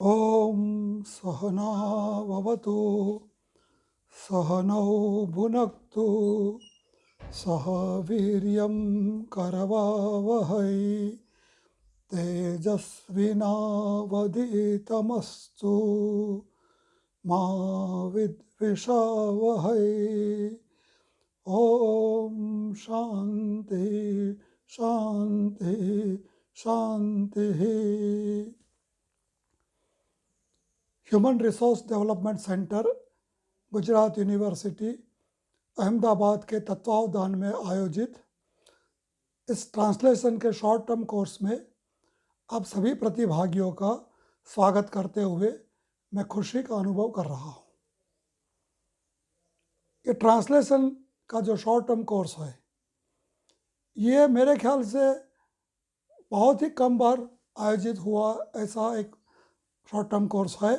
ॐ सहनाववतु सहनौ भुनक्तु सह वीर्यं करवावहै तेजस्विनावधीतमस्तु मा विद्विषावहै। ॐ शान्ति शान्ति शान्तिः। Human resource development centre, Gujarat university, Ahmedabad के तत्वावधान में आयोजित इस ट्रांसलेशन के शॉर्ट टर्म कोर्स में आप सभी प्रतिभागियों का स्वागत करते हुए मैं खुशी का अनुभव कर रहा हूँ। ये ट्रांसलेशन का जो शॉर्ट टर्म कोर्स है, ये मेरे ख्याल से बहुत ही कम बार आयोजित हुआ ऐसा एक शॉर्ट टर्म कोर्स है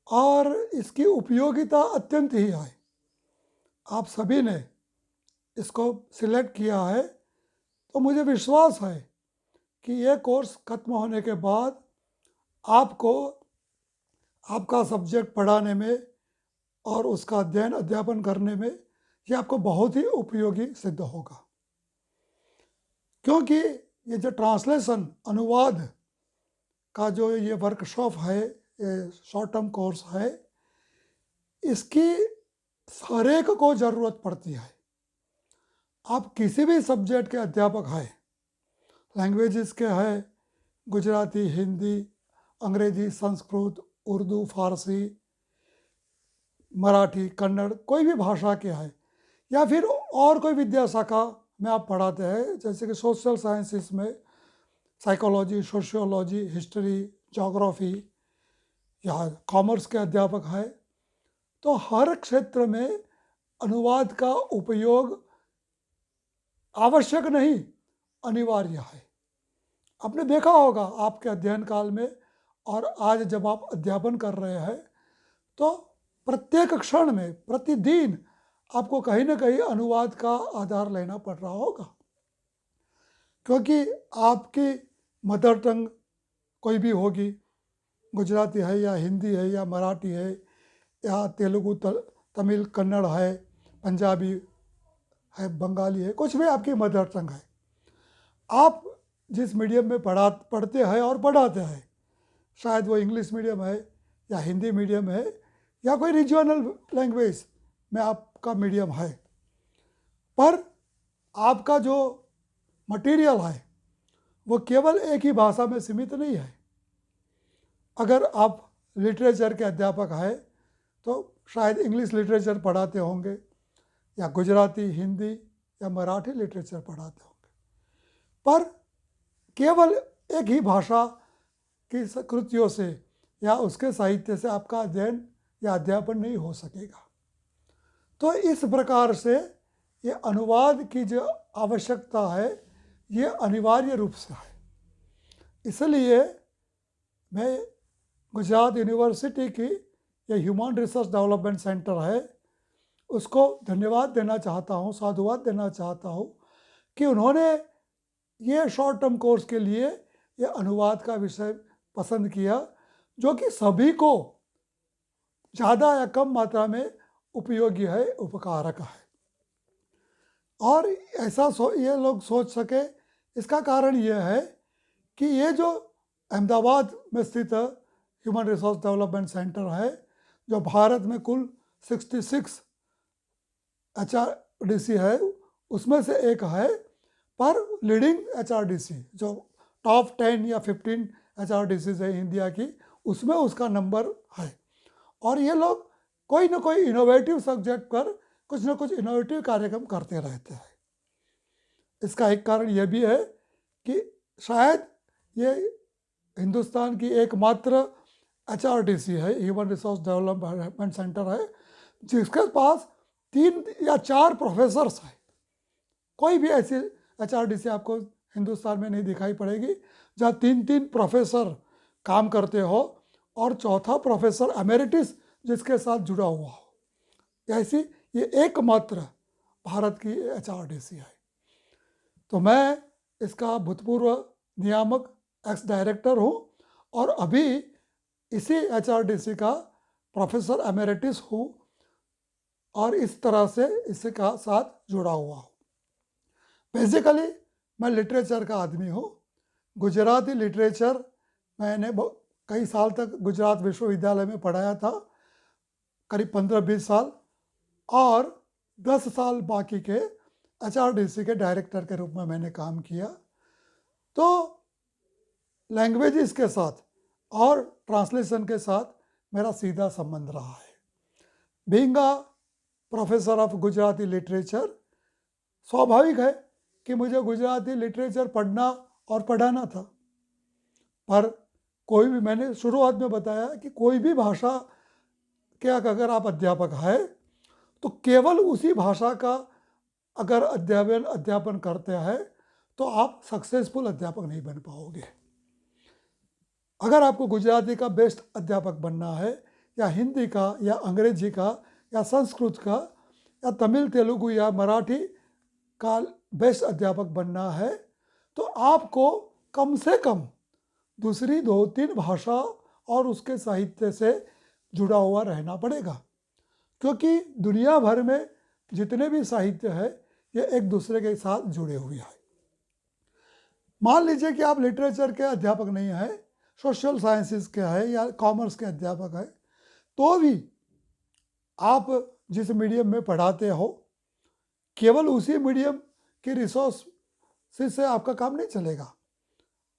और इसकी उपयोगिता अत्यंत ही है। आप सभी ने इसको सिलेक्ट किया है तो मुझे विश्वास है कि ये कोर्स खत्म होने के बाद आपको आपका सब्जेक्ट पढ़ाने में और उसका अध्यापन करने में ये आपको बहुत ही उपयोगी सिद्ध होगा, क्योंकि ये जो ट्रांसलेशन अनुवाद का जो ये वर्कशॉप है, ये शॉर्ट टर्म कोर्स है, इसकी हर एक को ज़रूरत पड़ती है। आप किसी भी सब्जेक्ट के अध्यापक हैं, लैंग्वेजेस के हैं, गुजराती, हिंदी, अंग्रेजी, संस्कृत, उर्दू, फारसी, मराठी, कन्नड़, कोई भी भाषा के है, या फिर और कोई विद्या शाखा में आप पढ़ाते हैं, जैसे कि सोशल साइंसेस में साइकोलॉजी, सोशियोलॉजी, हिस्ट्री, ज्योग्राफी, या कॉमर्स के अध्यापक हैं, तो हर क्षेत्र में अनुवाद का उपयोग आवश्यक नहीं, अनिवार्य है। आपने देखा होगा आपके अध्ययन काल में और आज जब आप अध्यापन कर रहे हैं तो प्रत्येक क्षण में, प्रतिदिन आपको कहीं ना कहीं अनुवाद का आधार लेना पड़ रहा होगा, क्योंकि आपकी मदर टंग कोई भी होगी, गुजराती है या हिंदी है या मराठी है या तेलुगु, तमिल, कन्नड़ है, पंजाबी है, बंगाली है, कुछ भी आपकी मदर टंग है। आप जिस मीडियम में पढ़ते हैं और पढ़ाते हैं, शायद वो इंग्लिश मीडियम है या हिंदी मीडियम है या कोई रीजनल लैंग्वेज में आपका मीडियम है, पर आपका जो मटेरियल है वो केवल एक ही भाषा में सीमित नहीं है। अगर आप लिटरेचर के अध्यापक हैं तो शायद इंग्लिश लिटरेचर पढ़ाते होंगे या गुजराती, हिंदी या मराठी लिटरेचर पढ़ाते होंगे, पर केवल एक ही भाषा की कृतियों से या उसके साहित्य से आपका अध्ययन या अध्यापन नहीं हो सकेगा। तो इस प्रकार से ये अनुवाद की जो आवश्यकता है ये अनिवार्य रूप से है। इसलिए मैं गुजरात यूनिवर्सिटी की ये ह्यूमन रिसोर्स डेवलपमेंट सेंटर है उसको धन्यवाद देना चाहता हूँ, साधुवाद देना चाहता हूँ कि उन्होंने ये शॉर्ट टर्म कोर्स के लिए ये अनुवाद का विषय पसंद किया, जो कि सभी को ज़्यादा या कम मात्रा में उपयोगी है, उपकारक है। और ऐसा ये लोग सोच सके, इसका कारण ये है कि ये जो अहमदाबाद में स्थित ह्यूमन रिसोर्स डेवलपमेंट सेंटर है, जो भारत में कुल 66 HRDC है उसमें से एक है, पर लीडिंग HRDC जो टॉप 10 या 15 HRDC है इंडिया की, उसमें उसका नंबर है। और ये लोग कोई ना कोई इनोवेटिव सब्जेक्ट पर कुछ ना कुछ इनोवेटिव कार्यक्रम करते रहते हैं। इसका एक कारण यह भी है कि शायद ये हिंदुस्तान की एकमात्र HRDC है, ह्यूमन रिसोर्स डेवलपमेंट सेंटर है, जिसके पास 3 या 4 प्रोफेसर्स हैं। कोई भी ऐसी HRDC आपको हिंदुस्तान में नहीं दिखाई पड़ेगी जहाँ 3 प्रोफेसर काम करते हो और चौथा प्रोफेसर एमेरिटिस जिसके साथ जुड़ा हुआ हो। ऐसी ये एकमात्र भारत की HRDC है। तो मैं इसका भूतपूर्व नियामक, एक्स डायरेक्टर हूँ और अभी इसी HRDC का प्रोफेसर एमेरिटिस हूँ और इस तरह से इसके साथ जुड़ा हुआ हूँ। बेसिकली मैं लिटरेचर का आदमी हूँ। गुजराती लिटरेचर मैंने कई साल तक गुजरात विश्वविद्यालय में पढ़ाया था, करीब 15-20 साल, और 10 साल बाकी के HRDC के डायरेक्टर के रूप में मैंने काम किया। तो लैंग्वेजेस के साथ और ट्रांसलेशन के साथ मेरा सीधा संबंध रहा है। Being a professor of Gujarati literature, स्वाभाविक है कि मुझे गुजराती लिटरेचर पढ़ना और पढ़ाना था। पर कोई भी, मैंने शुरुआत में बताया कि कोई भी भाषा के अगर आप अध्यापक हैं तो केवल उसी भाषा का अगर अध्यापन करते हैं तो आप सक्सेसफुल अध्यापक नहीं बन पाओगे। अगर आपको गुजराती का बेस्ट अध्यापक बनना है, या हिंदी का, या अंग्रेजी का, या संस्कृत का, या तमिल, तेलुगु या मराठी का बेस्ट अध्यापक बनना है, तो आपको कम से कम दूसरी 2-3 भाषा और उसके साहित्य से जुड़ा हुआ रहना पड़ेगा, क्योंकि दुनिया भर में जितने भी साहित्य है ये एक दूसरे के साथ जुड़े हुए हैं। मान लीजिए कि आप लिटरेचर के अध्यापक नहीं हैं, सोशल साइंसेस के हैं या कॉमर्स के अध्यापक हैं, तो भी आप जिस मीडियम में पढ़ाते हो, केवल उसी मीडियम की रिसोर्स से आपका काम नहीं चलेगा।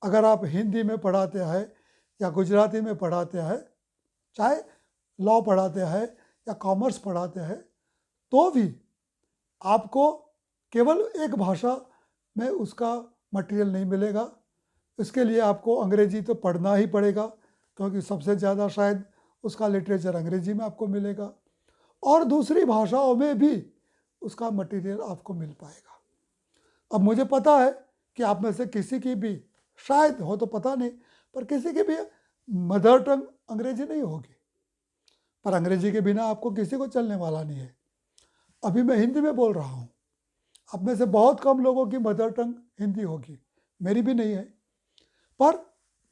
अगर आप हिंदी में पढ़ाते हैं या गुजराती में पढ़ाते हैं, चाहे लॉ पढ़ाते हैं या कॉमर्स पढ़ाते हैं, तो भी आपको केवल एक भाषा में उसका मटेरियल नहीं मिलेगा। इसके लिए आपको अंग्रेजी तो पढ़ना ही पड़ेगा, क्योंकि सबसे ज़्यादा शायद उसका लिटरेचर अंग्रेजी में आपको मिलेगा, और दूसरी भाषाओं में भी उसका मटेरियल आपको मिल पाएगा। अब मुझे पता है कि आप में से किसी की भी, शायद हो तो पता नहीं, पर किसी की भी मदर टंग अंग्रेजी नहीं होगी, पर अंग्रेजी के बिना आपको किसी को चलने वाला नहीं है। अभी मैं हिंदी में बोल रहा हूँ, आप में से बहुत कम लोगों की मदर टंग हिंदी होगी, मेरी भी नहीं है, पर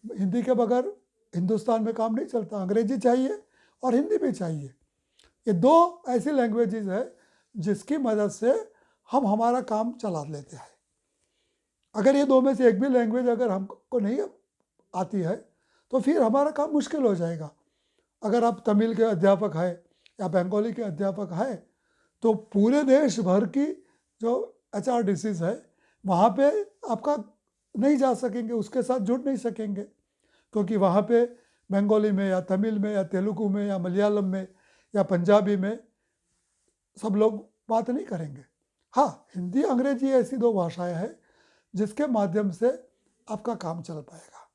हिंदी के बगैर हिंदुस्तान में काम नहीं चलता। अंग्रेजी चाहिए और हिंदी भी चाहिए। ये दो ऐसी लैंग्वेजेस है जिसकी मदद से हम हमारा काम चला लेते हैं। अगर ये दो में से एक भी लैंग्वेज अगर हमको नहीं आती है तो फिर हमारा काम मुश्किल हो जाएगा। अगर आप तमिल के अध्यापक हैं या बंगाली के अध्यापक हैं, तो पूरे देश भर की जो HRDCs है वहाँ पे आपका नहीं जा सकेंगे, उसके साथ जुड़ नहीं सकेंगे, क्योंकि वहाँ पे बंगाली में या तमिल में या तेलुगु में या मलयालम में या पंजाबी में सब लोग बात नहीं करेंगे। हाँ, हिंदी अंग्रेजी ऐसी दो भाषाएं हैं जिसके माध्यम से आपका काम चल पाएगा,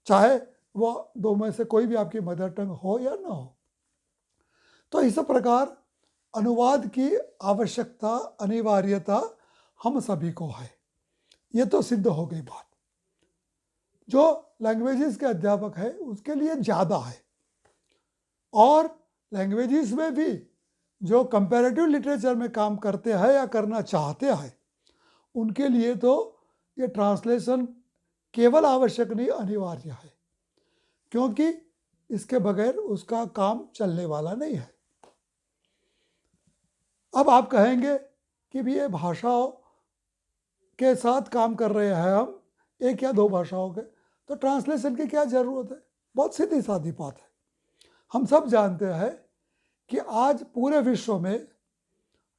चाहे वो दो में से कोई भी आपकी मदर टंग हो या ना हो। तो इस प्रकार अनुवाद की आवश्यकता, अनिवार्यता हम सभी को है, ये तो सिद्ध हो गई बात। जो लैंग्वेजेस के अध्यापक है उसके लिए ज़्यादा है, और लैंग्वेजेस में भी जो कंपैरेटिव लिटरेचर में काम करते हैं या करना चाहते हैं, उनके लिए तो ये ट्रांसलेशन केवल आवश्यक नहीं, अनिवार्य है, क्योंकि इसके बगैर उसका काम चलने वाला नहीं है। अब आप कहेंगे कि भी ये भाषाओं के साथ काम कर रहे हैं हम, एक या दो भाषाओं के, तो ट्रांसलेशन की क्या ज़रूरत है? बहुत सीधी सादी बात है। हम सब जानते हैं कि आज पूरे विश्व में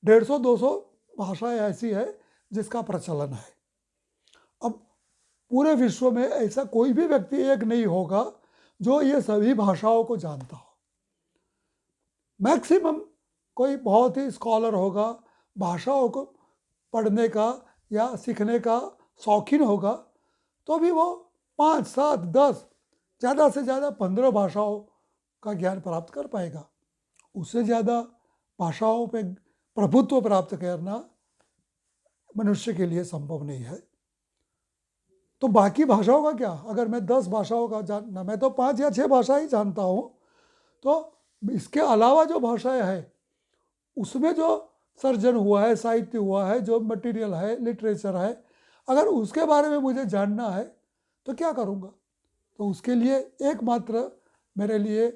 150-200 भाषाएं ऐसी है जिसका प्रचलन है। अब पूरे विश्व में ऐसा कोई भी व्यक्ति एक नहीं होगा जो ये सभी भाषाओं को जानता हो। मैक्सिमम कोई बहुत ही स्कॉलर होगा, भाषाओं को पढ़ने का या सीखने का शौकीन होगा, तो भी वो 5, 7, 10, ज़्यादा से ज़्यादा 15 भाषाओं का ज्ञान प्राप्त कर पाएगा। उससे ज़्यादा भाषाओं पे प्रभुत्व प्राप्त करना मनुष्य के लिए संभव नहीं है। तो बाकी भाषाओं का क्या? अगर मैं 10 भाषाओं का जानना, मैं तो 5 या 6 भाषा ही जानता हूँ, तो इसके अलावा जो भाषाएं हैं उसमें जो सर्जन हुआ है, साहित्य हुआ है, जो मटेरियल है, लिटरेचर है, अगर उसके बारे में मुझे जानना है तो क्या करूँगा? तो उसके लिए एकमात्र मेरे लिए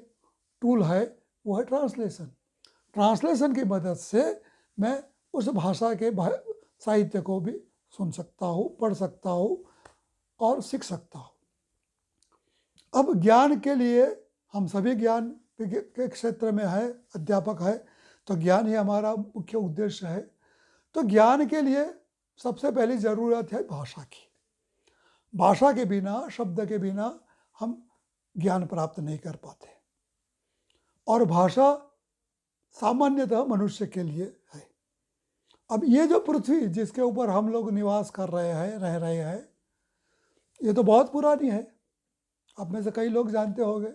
टूल है वो है ट्रांसलेशन। ट्रांसलेशन की मदद से मैं उस भाषा के साहित्य को भी सुन सकता हूँ, पढ़ सकता हूँ और सीख सकता हूँ। अब ज्ञान के लिए हम सभी ज्ञान के क्षेत्र में है, अध्यापक है, तो ज्ञान ही हमारा मुख्य उद्देश्य है। तो ज्ञान के लिए सबसे पहली ज़रूरत है भाषा की। भाषा के बिना, शब्द के बिना हम ज्ञान प्राप्त नहीं कर पाते। और भाषा सामान्यतः मनुष्य के लिए है। अब ये जो पृथ्वी जिसके ऊपर हम लोग निवास कर रहे हैं, रह रहे हैं, ये तो बहुत पुरानी है। आप में से कई लोग जानते होंगे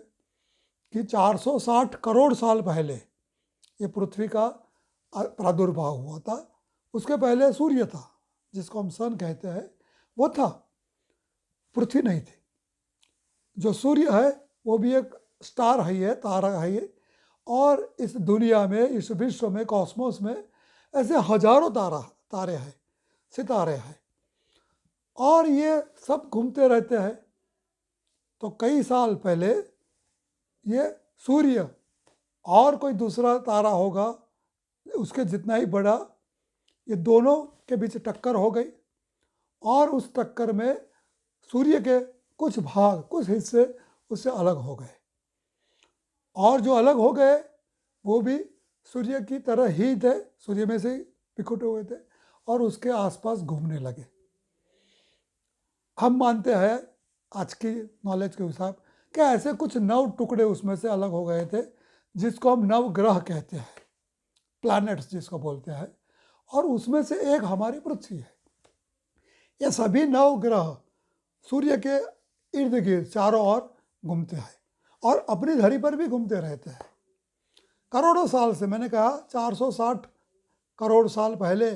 कि 460 करोड़ साल पहले ये पृथ्वी का प्रादुर्भाव हुआ था। उसके पहले सूर्य था, जिसको हम सन कहते हैं, वो था, पृथ्वी नहीं थी। जो सूर्य है वो भी एक स्टार है, ये तारा है ये। और इस दुनिया में, इस विश्व में, कॉस्मोस में ऐसे हजारों तारे हैं, सितारे हैं, और ये सब घूमते रहते हैं। तो कई साल पहले ये सूर्य और कोई दूसरा तारा होगा उसके जितना ही बड़ा, ये दोनों के बीच टक्कर हो गई, और उस टक्कर में सूर्य के कुछ भाग, कुछ हिस्से उससे अलग हो गए, और जो अलग हो गए वो भी सूर्य की तरह ही थे, सूर्य में से बिखरे हुए थे, और उसके आसपास घूमने लगे। हम मानते हैं आज की नॉलेज के हिसाब कि ऐसे कुछ 9 टुकड़े उसमें से अलग हो गए थे, जिसको हम नवग्रह कहते हैं, प्लैनेट्स जिसको बोलते हैं, और उसमें से एक हमारी पृथ्वी है। ये सभी 9 ग्रह सूर्य के इर्द गिर्द चारों ओर घूमते हैं, और अपनी धरी पर भी घूमते रहते हैं। करोड़ों साल से, मैंने कहा 460 करोड़ साल पहले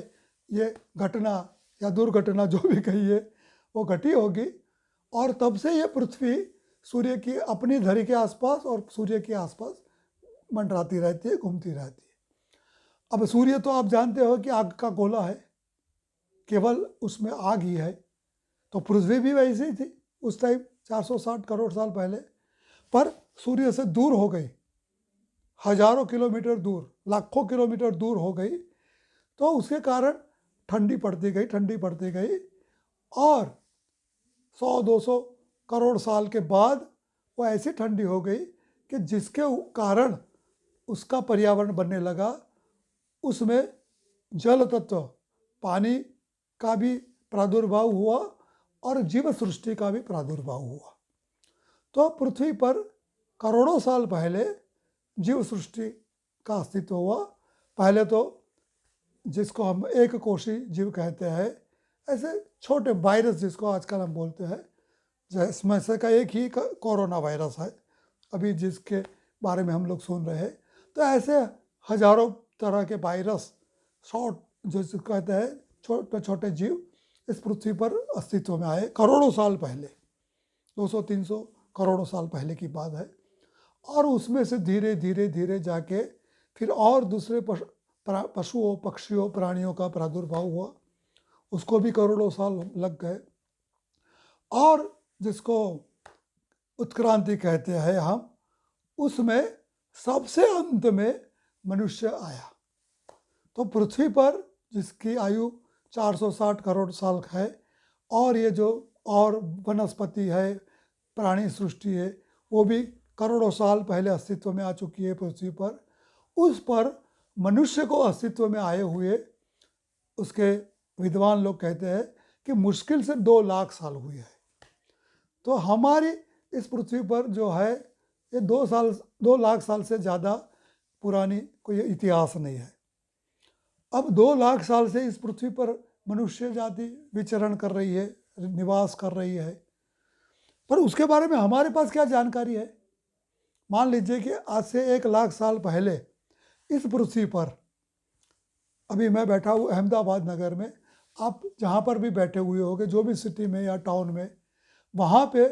ये घटना या दुर्घटना जो भी कहिए वो घटी होगी, और तब से ये पृथ्वी सूर्य की अपनी धरी के आसपास और सूर्य के आसपास मंडराती रहती है, घूमती रहती है। अब सूर्य तो आप जानते हो कि आग का गोला है, केवल उसमें आग ही है। तो पृथ्वी भी वैसी ही थी उस टाइम 460 करोड़ साल पहले, पर सूर्य से दूर हो गई, हजारों किलोमीटर दूर, लाखों किलोमीटर दूर हो गई। तो उसके कारण ठंडी पड़ती गई, ठंडी पड़ती गई, और 100-200 करोड़ साल के बाद वो ऐसी ठंडी हो गई कि जिसके कारण उसका पर्यावरण बनने लगा। उसमें जल तत्व, पानी का भी प्रादुर्भाव हुआ, और जीव सृष्टि का भी प्रादुर्भाव हुआ। तो पृथ्वी पर करोड़ों साल पहले जीव सृष्टि का अस्तित्व हुआ। पहले तो जिसको हम एक कोशी जीव कहते हैं, ऐसे छोटे वायरस जिसको आजकल हम बोलते हैं, जिसमें से का एक ही कोरोना वायरस है अभी जिसके बारे में हम लोग सुन रहे हैं। तो ऐसे हजारों तरह के वायरस, शॉर्ट जो कहते हैं, छोटे छोटे जीव इस पृथ्वी पर अस्तित्व में आए करोड़ों साल पहले, 200-300 करोड़ों साल पहले की बात है। और उसमें से धीरे धीरे धीरे जाके फिर और दूसरे पशुओं, पक्षियों, प्राणियों का प्रादुर्भाव हुआ, उसको भी करोड़ों साल लग गए। और जिसको उत्क्रांति कहते हैं हम, उसमें सबसे अंत में मनुष्य आया। तो पृथ्वी पर जिसकी आयु 460 करोड़ साल है, और ये जो और वनस्पति है, प्राणी सृष्टि है, वो भी करोड़ों साल पहले अस्तित्व में आ चुकी है पृथ्वी पर। उस पर मनुष्य को अस्तित्व में आए हुए उसके विद्वान लोग कहते हैं कि मुश्किल से 2 लाख साल हुए हैं। तो हमारी इस पृथ्वी पर जो है ये 2 लाख साल से ज़्यादा पुरानी कोई इतिहास नहीं है। अब 2 लाख साल से इस पृथ्वी पर मनुष्य जाति विचरण कर रही है, निवास कर रही है, पर उसके बारे में हमारे पास क्या जानकारी है? मान लीजिए कि आज से 1 लाख साल पहले इस पृथ्वी पर, अभी मैं बैठा हूँ अहमदाबाद नगर में, आप जहाँ पर भी बैठे हुए होंगे, जो भी सिटी में या टाउन में, वहाँ पे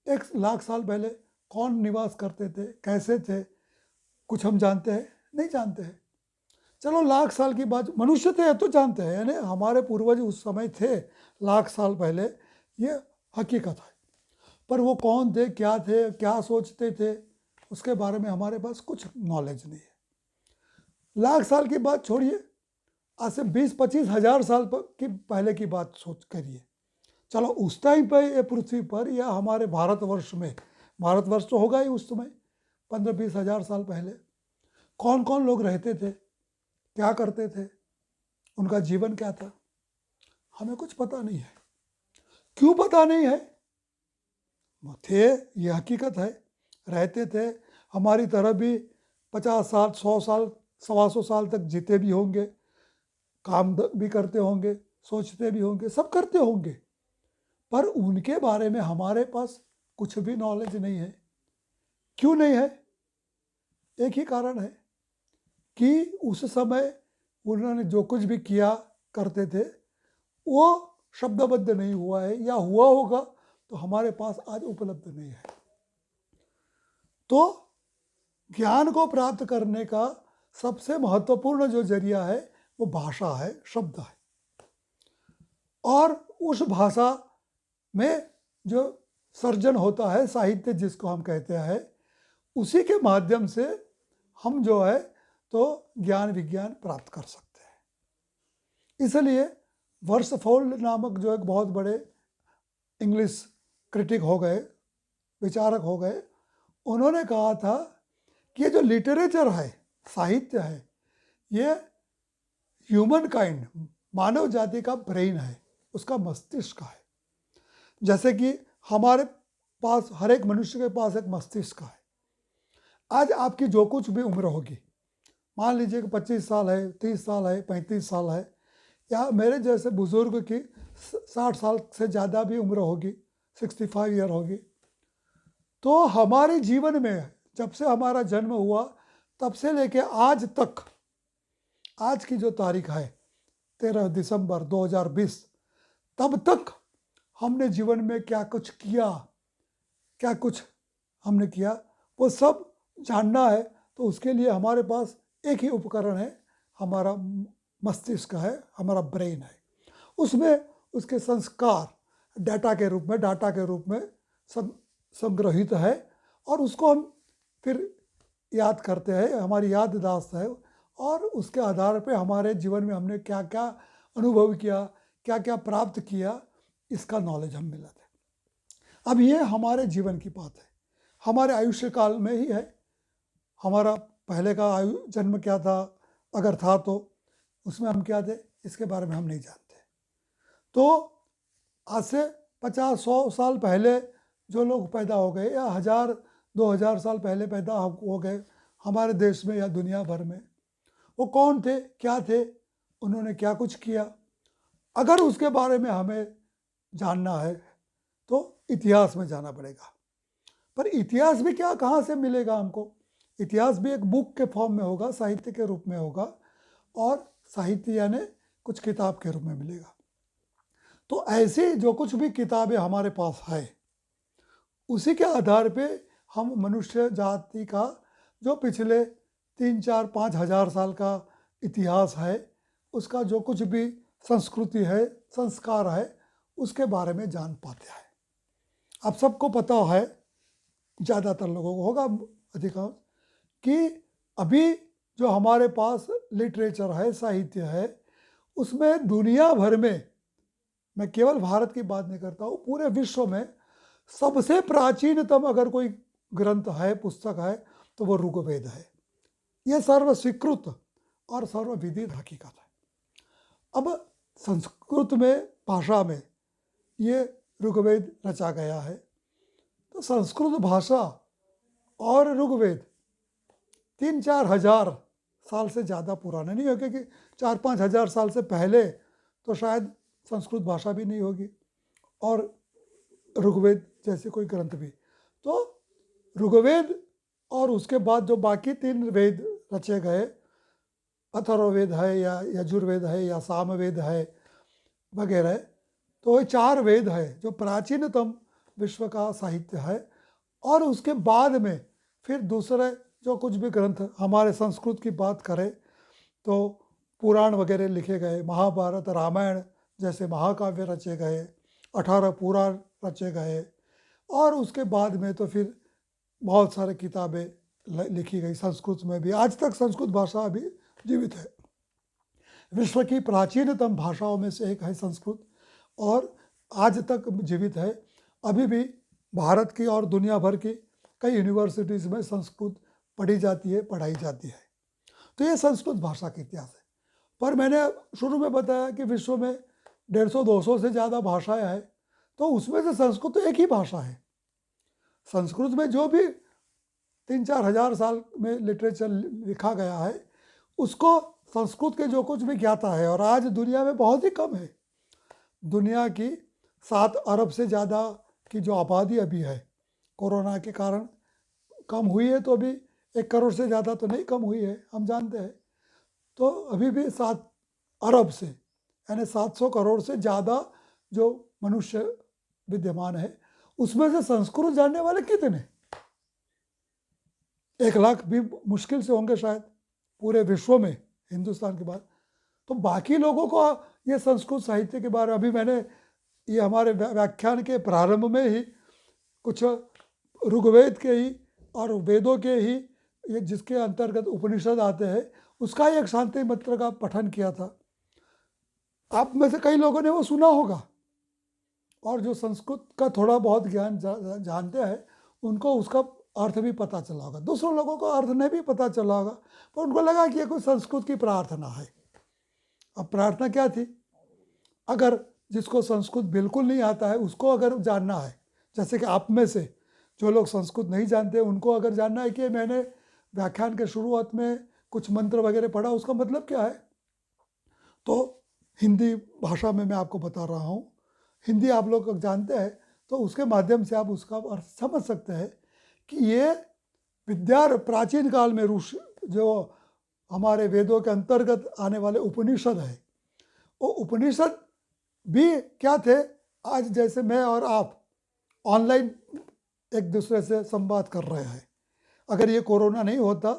1 लाख साल पहले कौन निवास करते थे, कैसे थे, कुछ हम जानते हैं? नहीं जानते हैं। चलो लाख साल की बात, मनुष्य थे तो जानते हैं, यानी हमारे पूर्वज उस समय थे लाख साल पहले, ये हकीकत है। पर वो कौन थे, क्या सोचते थे, उसके बारे में हमारे पास कुछ नॉलेज नहीं है। लाख साल की बात छोड़िए, आज से 20-25 हज़ार साल की पहले की बात सोच करिए। चलो उस टाइम पे ये पृथ्वी पर या हमारे भारतवर्ष में, भारतवर्ष तो होगा ही उस समय 15-20 हज़ार साल पहले, कौन कौन लोग रहते थे, क्या करते थे, उनका जीवन क्या था, हमें कुछ पता नहीं है। क्यों पता नहीं है? थे, ये हकीकत है, रहते थे, हमारी तरह भी 50 साल, 100 साल, 125 साल तक जीते भी होंगे, काम भी करते होंगे, सोचते भी होंगे, सब करते होंगे, पर उनके बारे में हमारे पास कुछ भी नॉलेज नहीं है। क्यों नहीं है? एक ही कारण है कि उस समय उन्होंने जो कुछ भी किया करते थे वो शब्दबद्ध नहीं हुआ है, या हुआ होगा तो हमारे पास आज उपलब्ध नहीं है। तो ज्ञान को प्राप्त करने का सबसे महत्वपूर्ण जो जरिया है वो भाषा है, शब्द है। और उस भाषा में जो सर्जन होता है, साहित्य जिसको हम कहते हैं, उसी के माध्यम से हम जो है तो ज्ञान विज्ञान प्राप्त कर सकते हैं। इसलिए वर्सफोल्ड नामक जो एक बहुत बड़े इंग्लिश क्रिटिक हो गए, विचारक हो गए, उन्होंने कहा था कि ये जो लिटरेचर है, साहित्य है, ये ह्यूमन काइंड, मानव जाति का ब्रेन है, उसका मस्तिष्क है। जैसे कि हमारे पास, हर एक मनुष्य के पास एक मस्तिष्क है। आज आपकी जो कुछ भी उम्र होगी, मान लीजिए कि 25 साल है, 30 साल है, 35 साल है, या मेरे जैसे बुजुर्ग की 60 साल से ज़्यादा भी उम्र होगी, 65 ईयर होगी, तो हमारे जीवन में जब से हमारा जन्म हुआ तब से लेके आज तक, आज की जो तारीख है 13 दिसंबर 2020, तब तक हमने जीवन में क्या कुछ किया, क्या कुछ हमने किया, वो सब जानना है। तो उसके लिए हमारे पास एक ही उपकरण है, हमारा मस्तिष्क है, हमारा ब्रेन है। उसमें उसके संस्कार डाटा के रूप में संग्रहित है, और उसको हम फिर याद करते हैं, हमारी याददाश्त है, और उसके आधार पे हमारे जीवन में हमने क्या क्या अनुभव किया, क्या क्या प्राप्त किया, इसका नॉलेज हम मिलाते हैं। अब ये हमारे जीवन की बात है, हमारे आयुष्य काल में ही है। हमारा पहले का जन्म क्या था, अगर था तो उसमें हम क्या थे, इसके बारे में हम नहीं जानते। तो आज से 50-100 साल पहले जो लोग पैदा हो गए, या 1000-2000 साल पहले पैदा हो गए हमारे देश में या दुनिया भर में, वो कौन थे, क्या थे, उन्होंने क्या कुछ किया, अगर उसके बारे में हमें जानना है तो इतिहास में जाना पड़ेगा। पर इतिहास भी क्या, कहाँ से मिलेगा हमको? इतिहास भी एक बुक के फॉर्म में होगा, साहित्य के रूप में होगा, और साहित्य यानी कुछ किताब के रूप में मिलेगा। तो ऐसी जो कुछ भी किताबें हमारे पास है, उसी के आधार पे हम मनुष्य जाति का जो पिछले 3-4-5 हज़ार साल का इतिहास है, उसका जो कुछ भी संस्कृति है, संस्कार है, उसके बारे में जान पाते हैं। आप सबको पता है, ज़्यादातर लोगों को होगा, अधिकांश, कि अभी जो हमारे पास लिटरेचर है, साहित्य है, उसमें दुनिया भर में, मैं केवल भारत की बात नहीं करता हूँ, पूरे विश्व में सबसे प्राचीनतम अगर कोई ग्रंथ है, पुस्तक है, तो वो ऋग्वेद है। ये सर्व स्वीकृत और सर्वविदित हकीकत है। अब संस्कृत में, भाषा में ये ऋग्वेद रचा गया है, तो संस्कृत भाषा और ऋग्वेद 3-4 हज़ार साल से ज़्यादा पुराना नहीं होगा, कि 4-5 हज़ार साल से पहले तो शायद संस्कृत भाषा भी नहीं होगी, और ऋग्वेद जैसे कोई ग्रंथ भी। तो ऋग्वेद और उसके बाद जो बाकी 3 वेद रचे गए, अथर्ववेद है, या यजुर्वेद है, या सामवेद है वगैरह, तो ये 4 वेद है जो प्राचीनतम विश्व का साहित्य है। और उसके बाद में फिर दूसरे जो कुछ भी ग्रंथ, हमारे संस्कृत की बात करें तो पुराण वगैरह लिखे गए, महाभारत, रामायण जैसे महाकाव्य रचे गए, 18 पुराण रचे गए, और उसके बाद में तो फिर बहुत सारे किताबें लिखी गई संस्कृत में भी। आज तक संस्कृत भाषा अभी जीवित है। विश्व की प्राचीनतम भाषाओं में से एक है संस्कृत और आज तक जीवित है। अभी भी भारत की और दुनिया भर की कई यूनिवर्सिटीज़ में संस्कृत पढ़ी जाती है, पढ़ाई जाती है। तो ये संस्कृत भाषा का इतिहास है। पर मैंने शुरू में बताया कि विश्व में 150-200 से ज़्यादा भाषाएं हैं, तो उसमें से संस्कृत तो एक ही भाषा है। संस्कृत में जो भी 3-4 हज़ार साल में लिटरेचर लिखा गया है, उसको संस्कृत के जो कुछ भी ज्ञाता है, और आज दुनिया में बहुत ही कम है। दुनिया की 7 अरब से ज़्यादा की जो आबादी अभी है, कोरोना के कारण कम हुई है, तो अभी 1 करोड़ से ज़्यादा तो नहीं कम हुई है, हम जानते हैं। तो अभी भी 7 अरब से यानी 700 करोड़ से ज़्यादा जो मनुष्य विद्यमान है, उसमें से संस्कृत जानने वाले कितने? 1 लाख भी मुश्किल से होंगे शायद पूरे विश्व में, हिंदुस्तान के बाद। तो बाकी लोगों को ये संस्कृत साहित्य के बारे में, अभी मैंने ये हमारे व्याख्यान के प्रारंभ में ही कुछ ऋग्वेद के ही और वेदों के ही, ये जिसके अंतर्गत उपनिषद आते हैं, उसका ही एक शांति मंत्र का पठन किया था। आप में से कई लोगों ने वो सुना होगा, और जो संस्कृत का थोड़ा बहुत ज्ञान जानते हैं उनको उसका अर्थ भी पता चला होगा। दूसरों लोगों को अर्थ नहीं भी पता चला होगा, पर उनको लगा कि ये कोई संस्कृत की प्रार्थना है। अब प्रार्थना क्या थी? अगर जिसको संस्कृत बिल्कुल नहीं आता है उसको अगर जानना है, जैसे कि आप में से जो लोग संस्कृत नहीं जानते उनको अगर जानना है कि मैंने व्याख्यान के शुरुआत में कुछ मंत्र वगैरह पढ़ा, उसका मतलब क्या है, तो हिंदी भाषा में मैं आपको बता रहा हूँ। हिंदी आप लोग जानते हैं तो उसके माध्यम से आप उसका अर्थ समझ सकते हैं कि ये विद्या प्राचीन काल में ऋषि, जो हमारे वेदों के अंतर्गत आने वाले उपनिषद है, वो उपनिषद भी क्या थे? आज जैसे मैं और आप ऑनलाइन एक दूसरे से संवाद कर रहे हैं, अगर ये कोरोना नहीं होता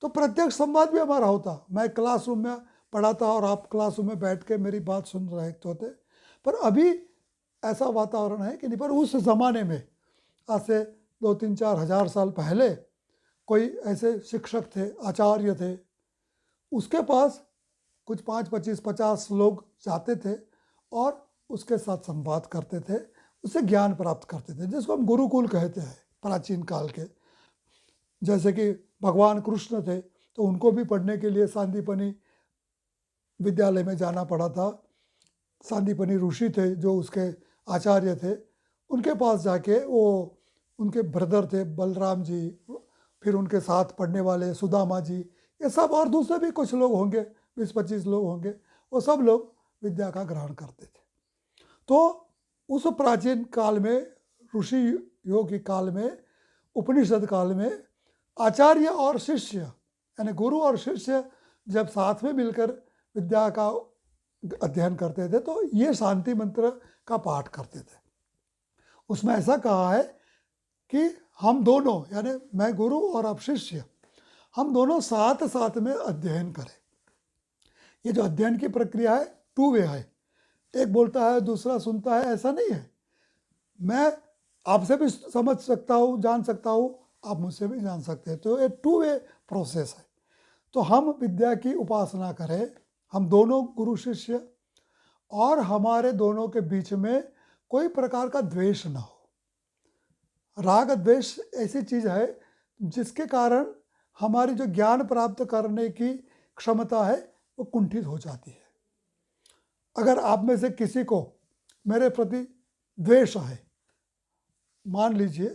तो प्रत्यक्ष संवाद भी हमारा होता। मैं क्लासरूम में पढ़ाता और आप क्लासरूम में बैठ के मेरी बात सुन रहे होते। पर अभी ऐसा वातावरण है कि नहीं। पर उस ज़माने में, आज से 2-3-4 हज़ार साल पहले, कोई ऐसे शिक्षक थे, आचार्य थे, उसके पास कुछ 5-25-50 लोग जाते थे और उसके साथ संवाद करते थे, उससे ज्ञान प्राप्त करते थे, जिसको हम गुरुकुल कहते हैं प्राचीन काल के। जैसे कि भगवान कृष्ण थे तो उनको भी पढ़ने के लिए सांदीपनी विद्यालय में जाना पड़ा था। सांदीपनी ऋषि थे जो उसके आचार्य थे, उनके पास जाके वो उनके ब्रदर थे बलराम जी, फिर उनके साथ पढ़ने वाले सुदामा जी, ये सब और दूसरे भी कुछ लोग होंगे, 20-25 लोग होंगे, वो सब लोग विद्या का ग्रहण करते थे। तो उस प्राचीन काल में, ऋषि योग के काल में, उपनिषद काल में, आचार्य और शिष्य यानी गुरु और शिष्य जब साथ में मिलकर विद्या का अध्ययन करते थे तो ये शांति मंत्र का पाठ करते थे। उसमें ऐसा कहा है कि हम दोनों, यानी मैं गुरु और आप शिष्य, हम दोनों साथ साथ में अध्ययन करें। ये जो अध्ययन की प्रक्रिया है 2 वे है, एक बोलता है दूसरा सुनता है, ऐसा नहीं है। मैं आपसे भी समझ सकता हूँ, जान सकता हूँ, आप मुझसे भी जान सकते हैं। तो ये 2 वे प्रोसेस है। तो हम विद्या की उपासना करें, हम दोनों गुरु शिष्य, और हमारे दोनों के बीच में कोई प्रकार का द्वेष ना हो। राग द्वेष ऐसी चीज़ है जिसके कारण हमारी जो ज्ञान प्राप्त करने की क्षमता है वो कुंठित हो जाती है। अगर आप में से किसी को मेरे प्रति द्वेष है, मान लीजिए,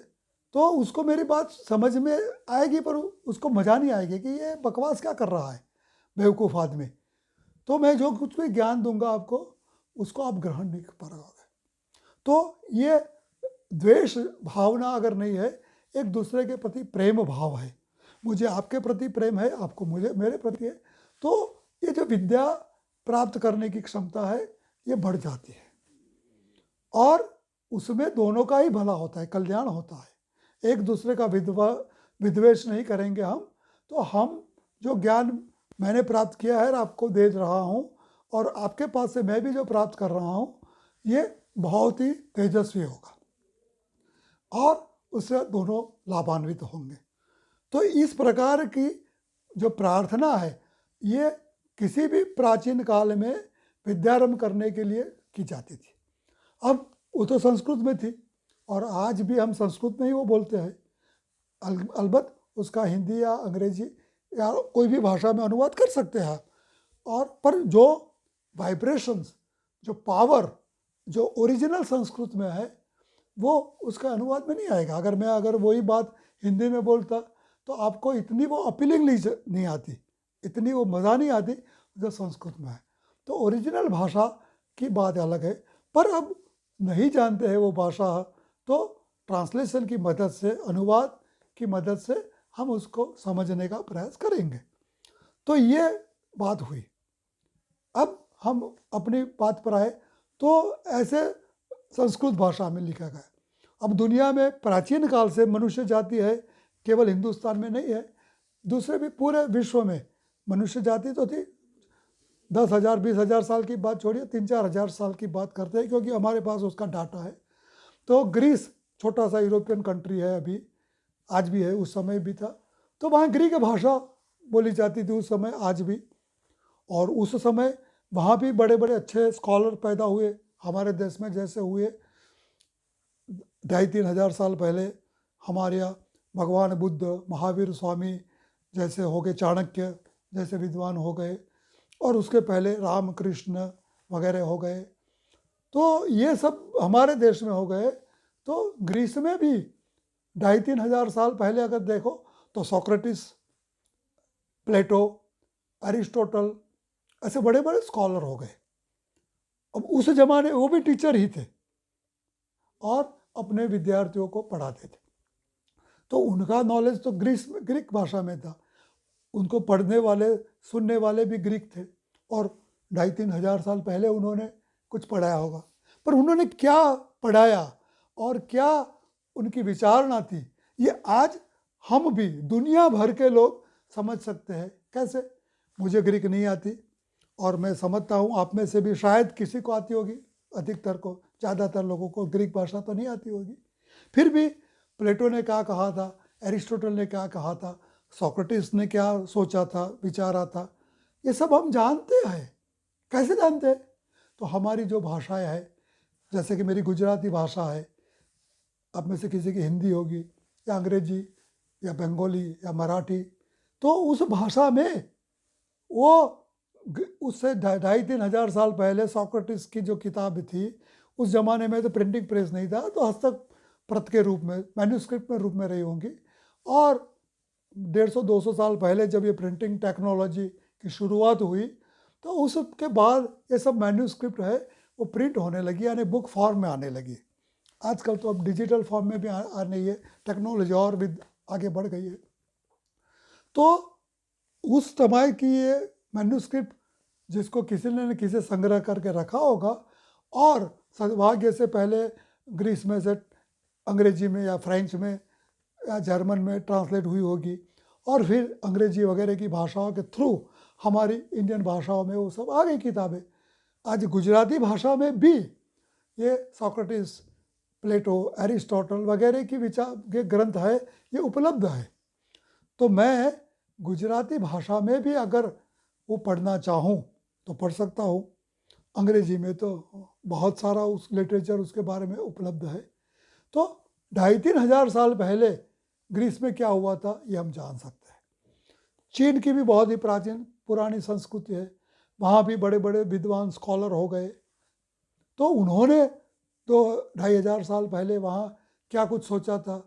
तो उसको मेरी बात समझ में आएगी पर उसको मज़ा नहीं आएगी कि ये बकवास क्या कर रहा है बेवकूफ़ आदमी। तो मैं जो कुछ भी ज्ञान दूंगा आपको, उसको आप ग्रहण नहीं कर पाओगे। तो ये द्वेष भावना अगर नहीं है, एक दूसरे के प्रति प्रेम भाव है, मुझे आपके प्रति प्रेम है, आपको मुझे मेरे प्रति है, तो ये जो विद्या प्राप्त करने की क्षमता है ये बढ़ जाती है, और उसमें दोनों का ही भला होता है, कल्याण होता है। एक दूसरे का विद्वेष नहीं करेंगे हम, तो हम जो ज्ञान मैंने प्राप्त किया है और आपको दे रहा हूँ, और आपके पास से मैं भी जो प्राप्त कर रहा हूँ, ये बहुत ही तेजस्वी होगा। और उससे दोनों लाभान्वित होंगे। तो इस प्रकार की जो प्रार्थना है ये किसी भी प्राचीन काल में विद्यारंभ करने के लिए की जाती थी। अब वो तो संस्कृत में थी और आज भी हम संस्कृत में ही वो बोलते हैं। अलबत्त उसका हिंदी या अंग्रेजी या कोई भी भाषा में अनुवाद कर सकते हैं और पर जो वाइब्रेशंस, जो पावर जो ओरिजिनल संस्कृत में है वो उसका अनुवाद में नहीं आएगा। अगर वही बात हिंदी में बोलता तो आपको इतनी वो अपीलिंग नहीं आती, इतनी वो मज़ा नहीं आती जो संस्कृत में है। तो ओरिजिनल भाषा की बात अलग है, पर अब नहीं जानते हैं वो भाषा तो ट्रांसलेशन की मदद से, अनुवाद की मदद से हम उसको समझने का प्रयास करेंगे। तो ये बात हुई। अब हम अपनी बात पर आए तो ऐसे संस्कृत भाषा में लिखा गया। अब दुनिया में प्राचीन काल से मनुष्य जाति है, केवल हिंदुस्तान में नहीं है, दूसरे भी पूरे विश्व में मनुष्य जाति तो थी। 10,000 20,000 साल की बात छोड़िए, 3-4 हज़ार साल की बात करते हैं क्योंकि हमारे पास उसका डाटा है। तो ग्रीस छोटा सा यूरोपियन कंट्री है, अभी आज भी है, उस समय भी था। तो वहाँ ग्रीक भाषा बोली जाती थी उस समय, आज भी। और उस समय वहाँ भी बड़े बड़े अच्छे स्कॉलर पैदा हुए हमारे देश में जैसे हुए 2,500-3 हज़ार साल पहले हमारे यहाँ भगवान बुद्ध, महावीर स्वामी जैसे हो गए, चाणक्य जैसे विद्वान हो गए, और उसके पहले रामकृष्ण वगैरह हो गए। तो ये सब हमारे देश में हो गए। तो ग्रीस में भी 2,500-3 हज़ार साल पहले अगर देखो तो सोक्रेटिस, प्लेटो, अरिस्टोटल ऐसे बड़े बड़े स्कॉलर हो गए। अब उस जमाने वो भी टीचर ही थे और अपने विद्यार्थियों को पढ़ाते थे। तो उनका नॉलेज तो ग्रीक भाषा में था, उनको पढ़ने वाले सुनने वाले भी ग्रीक थे और 2,500-3 हज़ार साल पहले उन्होंने कुछ पढ़ाया होगा। पर उन्होंने क्या पढ़ाया और क्या उनकी विचारणा थी, ये आज हम भी दुनिया भर के लोग समझ सकते हैं। कैसे? मुझे ग्रीक नहीं आती और मैं समझता हूँ आप में से भी शायद किसी को आती होगी, अधिकतर को, ज़्यादातर लोगों को ग्रीक भाषा तो नहीं आती होगी। फिर भी प्लेटो ने क्या कहा था, एरिस्टोटल ने क्या कहा था, सोक्रेटिस ने क्या सोचा था, विचारा था, ये सब हम जानते हैं। कैसे जानते हैं? तो हमारी जो भाषाएं हैं, जैसे कि मेरी गुजराती भाषा है, आप में से किसी की हिंदी होगी या अंग्रेजी या बंगाली या मराठी, तो उस भाषा में वो उससे 2,500-3 हज़ार साल पहले सोक्रेटिस की जो किताब थी, उस ज़माने में तो प्रिंटिंग प्रेस नहीं था, तो हस्तक प्रत के रूप में, मैन्यूस्क्रिप्ट में रूप में रही होंगी। और 150-200 साल पहले जब ये प्रिंटिंग टेक्नोलॉजी की शुरुआत हुई तो उसके बाद ये सब मैन्यूस्क्रिप्ट है वो प्रिंट होने लगी, यानी बुक फॉर्म में आने लगी। आजकल तो अब डिजिटल फॉर्म में भी आने है, टेक्नोलॉजी और भी आगे बढ़ गई है। तो उस समय की ये मैन्यूस्क्रिप्ट जिसको किसी ने किसी संग्रह करके रखा होगा, और सौभाग्य से पहले ग्रीस में से अंग्रेजी में या फ्रेंच में या जर्मन में ट्रांसलेट हुई होगी, और फिर अंग्रेजी वगैरह की भाषाओं के थ्रू हमारी इंडियन भाषाओं में वो सब आ गई किताबें। आज गुजराती भाषा में भी ये सोक्रेटिस, प्लेटो, एरिस्टोटल वगैरह की विचार के ग्रंथ है, ये उपलब्ध है। तो मैं गुजराती भाषा में भी अगर वो पढ़ना चाहूँ तो पढ़ सकता हूँ। अंग्रेजी में तो बहुत सारा उस लिटरेचर उसके बारे में उपलब्ध है। तो 2,500-3 हज़ार साल पहले ग्रीस में क्या हुआ था ये हम जान सकते हैं। चीन की भी बहुत ही प्राचीन पुरानी संस्कृति है, वहाँ भी बड़े बड़े विद्वान स्कॉलर हो गए। तो उन्होंने तो 2,500 हज़ार साल पहले वहाँ क्या कुछ सोचा था,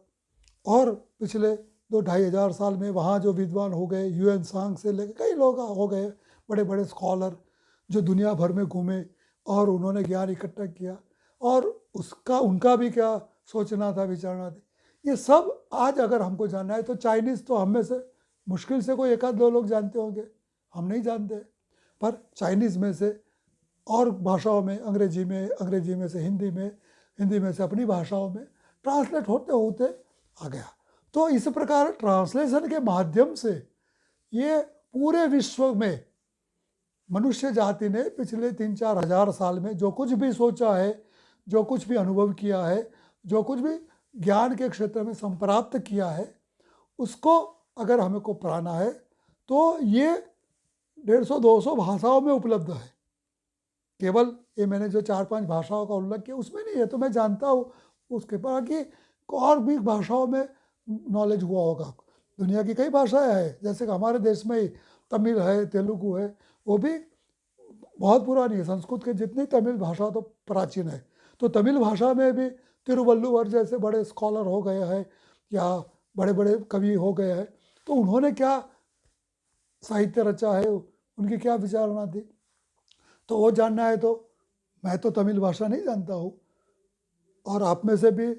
और पिछले 2-2,5 हज़ार साल में वहाँ जो विद्वान हो गए, ह्यूएन सांग से लेकर कई लोग हो गए, बड़े बड़े स्कॉलर जो दुनिया भर में घूमे और उन्होंने ज्ञान इकट्ठा किया, और उसका उनका भी क्या सोचना था, विचारना थी, ये सब आज अगर हमको जानना है तो चाइनीज़ तो हम में से मुश्किल से कोई 1-2 लोग जानते होंगे, हम नहीं जानते। पर चाइनीज़ में से और भाषाओं में, अंग्रेजी में से हिंदी में से अपनी भाषाओं में ट्रांसलेट होते होते आ गया। तो इस प्रकार ट्रांसलेशन के माध्यम से ये पूरे विश्व में मनुष्य जाति ने पिछले 3-4 हज़ार साल में जो कुछ भी सोचा है, जो कुछ भी अनुभव किया है, जो कुछ भी ज्ञान के क्षेत्र में संप्राप्त किया है, उसको अगर हमें को पढ़ाना है तो ये 150-200 भाषाओं में उपलब्ध है। केवल ये मैंने जो 4-5 भाषाओं का उल्लेख किया उसमें नहीं है, तो मैं जानता हूँ उसके बाकी और भी भाषाओं में नॉलेज हुआ होगा। दुनिया की कई भाषाएं हैं, जैसे कि हमारे देश में ही तमिल है, तेलुगु है, वो भी बहुत पुरानी है। संस्कृत के जितनी तमिल भाषा तो प्राचीन है, तो तमिल भाषा में भी तिरुवल्लुवर जैसे बड़े स्कॉलर हो गए हैं या बड़े बड़े कवि हो गए हैं, तो उन्होंने क्या साहित्य रचा है, उनकी क्या विचारणा थी, तो वो जानना है। तो मैं तो तमिल भाषा नहीं जानता हूँ, और आप में से भी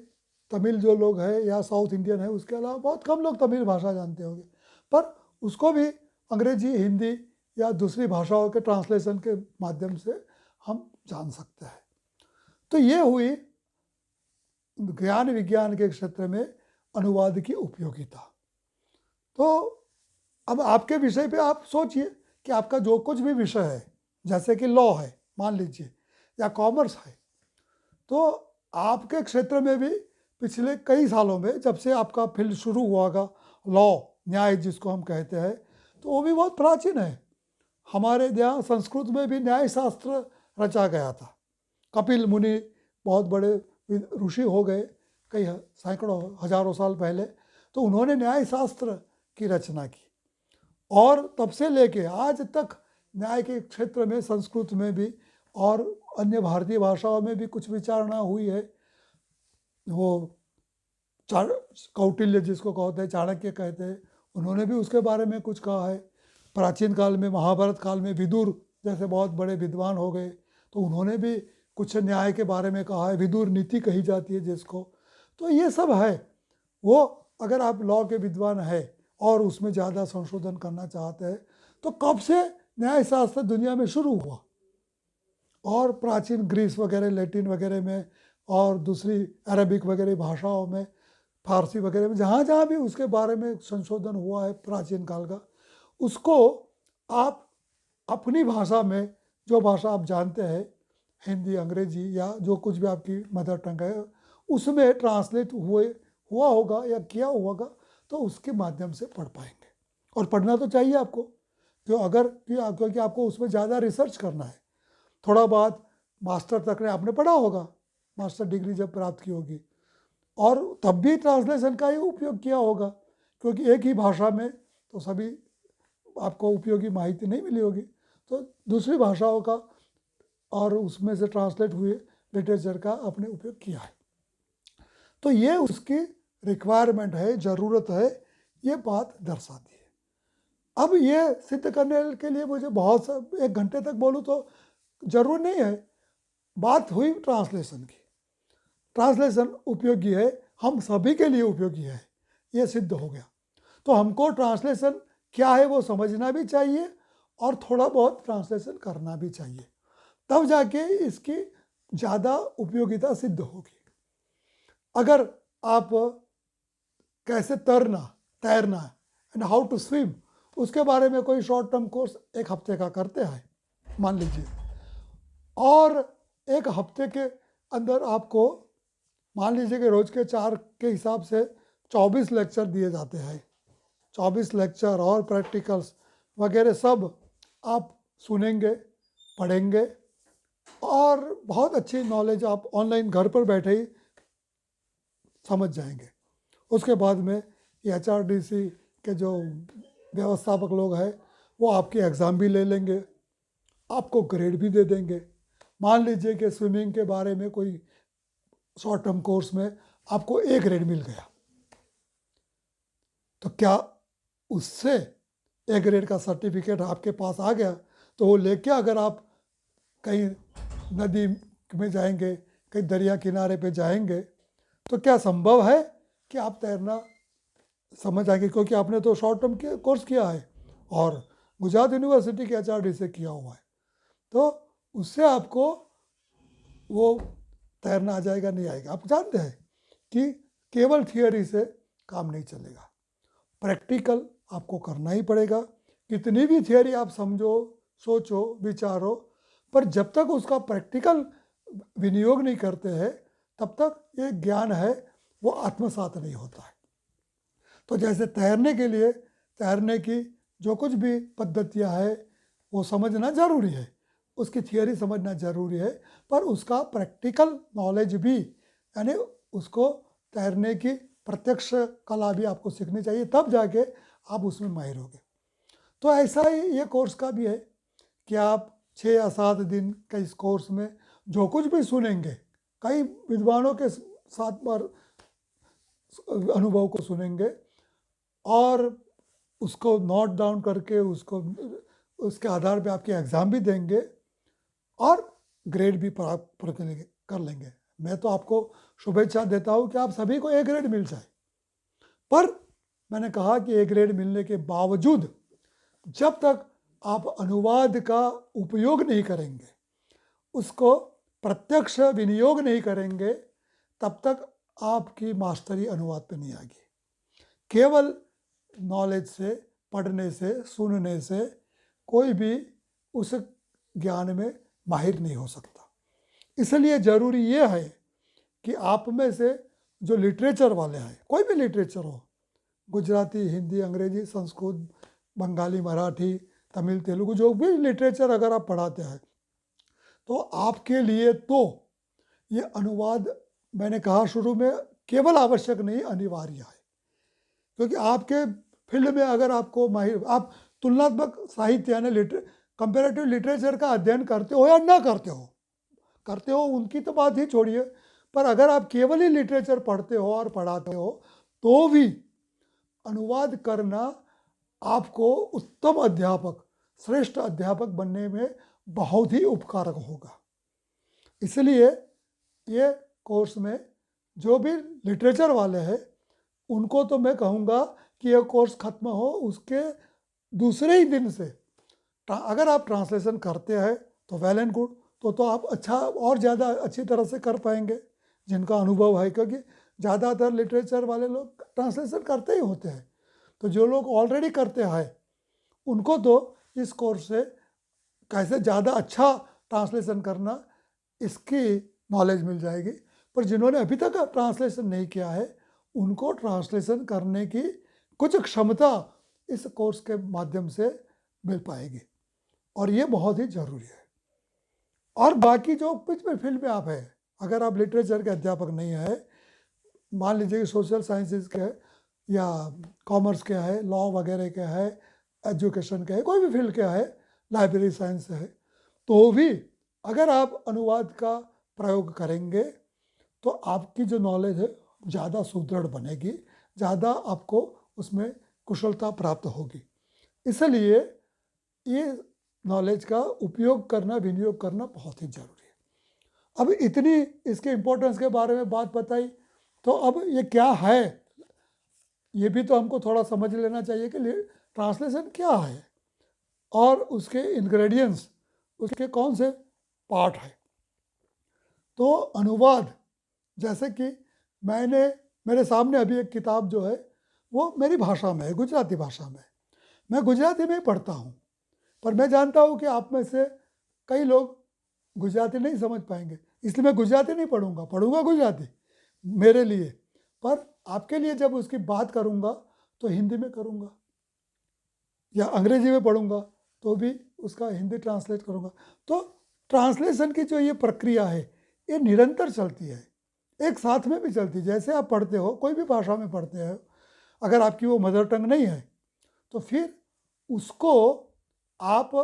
तमिल जो लोग हैं या साउथ इंडियन है, उसके अलावा बहुत कम लोग तमिल भाषा जानते होंगे, पर उसको भी अंग्रेजी, हिंदी या दूसरी भाषाओं के ट्रांसलेशन के माध्यम से हम जान सकते हैं। तो ये हुई ज्ञान विज्ञान के क्षेत्र में अनुवाद की उपयोगिता। तो अब आपके विषय पे आप सोचिए कि आपका जो कुछ भी विषय है, जैसे कि लॉ है मान लीजिए, या कॉमर्स है, तो आपके क्षेत्र में भी पिछले कई सालों में जब से आपका फील्ड शुरू हुआ होगा, लॉ, न्याय जिसको हम कहते हैं, तो वो भी बहुत प्राचीन है। हमारे यहाँ संस्कृत में भी न्याय शास्त्र रचा गया था। कपिल मुनि बहुत बड़े ऋषि हो गए कई सैकड़ों हजारों साल पहले, तो उन्होंने न्याय शास्त्र की रचना की, और तब से लेके आज तक न्याय के क्षेत्र में संस्कृत में भी और अन्य भारतीय भाषाओं में भी कुछ विचारणा हुई है। वो कौटिल्य जिसको कहते हैं, चाणक्य कहते हैं, उन्होंने भी उसके बारे में कुछ कहा है। प्राचीन काल में, महाभारत काल में विदुर जैसे बहुत बड़े विद्वान हो गए, तो उन्होंने भी कुछ न्याय के बारे में कहा है, विदुर नीति कही जाती है जिसको। तो ये सब है। वो अगर आप लॉ के विद्वान है और उसमें ज़्यादा संशोधन करना चाहते हैं, तो कब से न्यायशास्त्र दुनिया में शुरू हुआ, और प्राचीन ग्रीस वगैरह, लैटिन वगैरह में, और दूसरी अरबिक वगैरह भाषाओं में, फारसी वगैरह में, जहाँ जहाँ भी उसके बारे में संशोधन हुआ है प्राचीन काल का, उसको आप अपनी भाषा में, जो भाषा आप जानते हैं, हिंदी, अंग्रेजी या जो कुछ भी आपकी मदर टंग है, उसमें ट्रांसलेट हुआ होगा या किया होगा, तो उसके माध्यम से पढ़ पाएंगे। और पढ़ना तो चाहिए आपको, क्योंकि आपको उसमें ज़्यादा रिसर्च करना है। थोड़ा बहुत मास्टर तक ने आपने पढ़ा होगा, मास्टर डिग्री जब प्राप्त की होगी, और तब भी ट्रांसलेशन का ही उपयोग किया होगा, क्योंकि एक ही भाषा में तो सभी आपको उपयोगी माहिती नहीं मिली होगी, तो दूसरी भाषाओं का और उसमें से ट्रांसलेट हुए लिटरेचर का आपने उपयोग किया है। तो ये उसकी रिक्वायरमेंट है, ज़रूरत है, ये बात दर्शाती है। अब ये सिद्ध करने के लिए मुझे बहुत 1 घंटे तक बोलूँ तो जरूर नहीं है। बात हुई ट्रांसलेशन की। ट्रांसलेशन उपयोगी है, हम सभी के लिए उपयोगी है, ये सिद्ध हो गया। तो हमको ट्रांसलेशन क्या है वो समझना भी चाहिए, और थोड़ा बहुत ट्रांसलेशन करना भी चाहिए, तब जाके इसकी ज़्यादा उपयोगिता सिद्ध होगी। अगर आप कैसे तैरना एंड हाउ टू स्विम, उसके बारे में कोई शॉर्ट टर्म कोर्स 1 हफ्ते का करते हैं मान लीजिए, और 1 हफ्ते के अंदर आपको मान लीजिए कि रोज के 4 के हिसाब से 24 लेक्चर दिए जाते हैं। 24 लेक्चर और प्रैक्टिकल्स वगैरह सब आप सुनेंगे, पढ़ेंगे, और बहुत अच्छी नॉलेज आप ऑनलाइन घर पर बैठे ही समझ जाएंगे। उसके बाद में HRDC के जो व्यवस्थापक लोग हैं, वो आपके एग्ज़ाम भी ले लेंगे, आपको ग्रेड भी दे देंगे। मान लीजिए कि स्विमिंग के बारे में कोई शॉर्ट टर्म कोर्स में आपको A ग्रेड मिल गया, तो क्या उससे A ग्रेड का सर्टिफिकेट आपके पास आ गया, तो वो लेके अगर आप कहीं नदी में जाएंगे, कहीं दरिया किनारे पे जाएंगे, तो क्या संभव है कि आप तैरना समझ आएंगे, क्योंकि आपने तो शॉर्ट टर्म कोर्स किया है और गुजरात यूनिवर्सिटी के HRD से किया हुआ है, तो उससे आपको वो तैरना आ जाएगा, नहीं आएगा। आप जानते हैं कि केवल थियोरी से काम नहीं चलेगा, प्रैक्टिकल आपको करना ही पड़ेगा। कितनी भी थियोरी आप समझो, सोचो, विचारो, पर जब तक उसका प्रैक्टिकल विनियोग नहीं करते हैं, तब तक ये ज्ञान है वो आत्मसात नहीं होता है। तो जैसे तैरने के लिए तैरने की जो कुछ भी पद्धतियाँ है वो समझना ज़रूरी है, उसकी थियोरी समझना ज़रूरी है, पर उसका प्रैक्टिकल नॉलेज भी, यानी उसको तैरने की प्रत्यक्ष कला भी आपको सीखनी चाहिए, तब जाके आप उसमें माहिर होगे। तो ऐसा ही ये कोर्स का भी है कि आप 6 या 7 दिन के इस कोर्स में जो कुछ भी सुनेंगे, कई विद्वानों के साथ पर अनुभव को सुनेंगे और उसको नोट डाउन करके उसके आधार पे आपके एग्ज़ाम भी देंगे और ग्रेड भी प्राप्त कर लेंगे। मैं तो आपको शुभेच्छा देता हूँ कि आप सभी को ए ग्रेड मिल जाए, पर मैंने कहा कि ए ग्रेड मिलने के बावजूद जब तक आप अनुवाद का उपयोग नहीं करेंगे, उसको प्रत्यक्ष विनियोग नहीं करेंगे, तब तक आपकी मास्टरी अनुवाद पे नहीं आएगी। केवल नॉलेज से, पढ़ने से, सुनने से कोई भी उस ज्ञान में माहिर नहीं हो सकता। इसलिए ज़रूरी ये है कि आप में से जो लिटरेचर वाले हैं, कोई भी लिटरेचर हो, गुजराती, हिंदी, अंग्रेजी, संस्कृत, बंगाली, मराठी, तमिल, तेलुगु, जो भी लिटरेचर अगर आप पढ़ाते हैं, तो आपके लिए तो ये अनुवाद, मैंने कहा शुरू में, केवल आवश्यक नहीं, अनिवार्य है। क्योंकि आपके फील्ड में अगर आपको माहिर, आप तुलनात्मक साहित्य यानी कंपेरेटिव लिटरेचर का अध्ययन करते हो या ना करते हो उनकी तो बात ही छोड़िए, पर अगर आप केवल ही लिटरेचर पढ़ते हो और पढ़ाते हो तो भी अनुवाद करना आपको उत्तम अध्यापक, श्रेष्ठ अध्यापक बनने में बहुत ही उपकारक होगा। इसलिए ये कोर्स में जो भी लिटरेचर वाले हैं उनको तो मैं कहूँगा कि यह कोर्स ख़त्म हो उसके दूसरे ही दिन से अगर आप ट्रांसलेशन करते हैं तो वेल एंड गुड, तो आप अच्छा और ज़्यादा अच्छी तरह से कर पाएंगे जिनका अनुभव है, क्योंकि ज़्यादातर लिटरेचर वाले लोग ट्रांसलेशन करते ही होते हैं। तो जो लोग ऑलरेडी करते हैं उनको तो इस कोर्स से कैसे ज़्यादा अच्छा ट्रांसलेशन करना इसकी नॉलेज मिल जाएगी, पर जिन्होंने अभी तक ट्रांसलेशन नहीं किया है उनको ट्रांसलेशन करने की कुछ क्षमता इस कोर्स के माध्यम से मिल पाएगी, और ये बहुत ही ज़रूरी है। और बाकी जो कुछ भी फील्ड में आप है, अगर आप लिटरेचर के अध्यापक नहीं है, मान लीजिए कि सोशल साइंसेज के है या कॉमर्स के है, लॉ वगैरह के है, एजुकेशन के है, कोई भी फील्ड के है, लाइब्रेरी साइंस है, तो भी अगर आप अनुवाद का प्रयोग करेंगे तो आपकी जो नॉलेज है ज़्यादा सुदृढ़ बनेगी, ज़्यादा आपको उसमें कुशलता प्राप्त होगी। इसलिए ये नॉलेज का उपयोग करना, विनियोग करना बहुत ही ज़रूरी है। अब इतनी इसके इम्पोर्टेंस के बारे में बात बताई, तो अब ये क्या है ये भी तो हमको थोड़ा समझ लेना चाहिए कि ट्रांसलेशन क्या है और उसके इंग्रेडिएंट्स, उसके कौन से पार्ट है। तो अनुवाद, जैसे कि मेरे सामने अभी एक किताब जो है वो मेरी भाषा में है, गुजराती भाषा में। मैं गुजराती में ही पढ़ता हूँ, पर मैं जानता हूँ कि आप में से कई लोग गुजराती नहीं समझ पाएंगे, इसलिए मैं गुजराती नहीं पढ़ूँगा गुजराती मेरे लिए, पर आपके लिए जब उसकी बात करूँगा तो हिंदी में करूँगा, या अंग्रेजी में पढ़ूँगा तो भी उसका हिंदी ट्रांसलेट करूँगा। तो ट्रांसलेशन की जो ये प्रक्रिया है ये निरंतर चलती है, एक साथ में भी चलती है। जैसे आप पढ़ते हो, कोई भी भाषा में पढ़ते हो, अगर आपकी वो मदर टंग नहीं है तो फिर उसको आप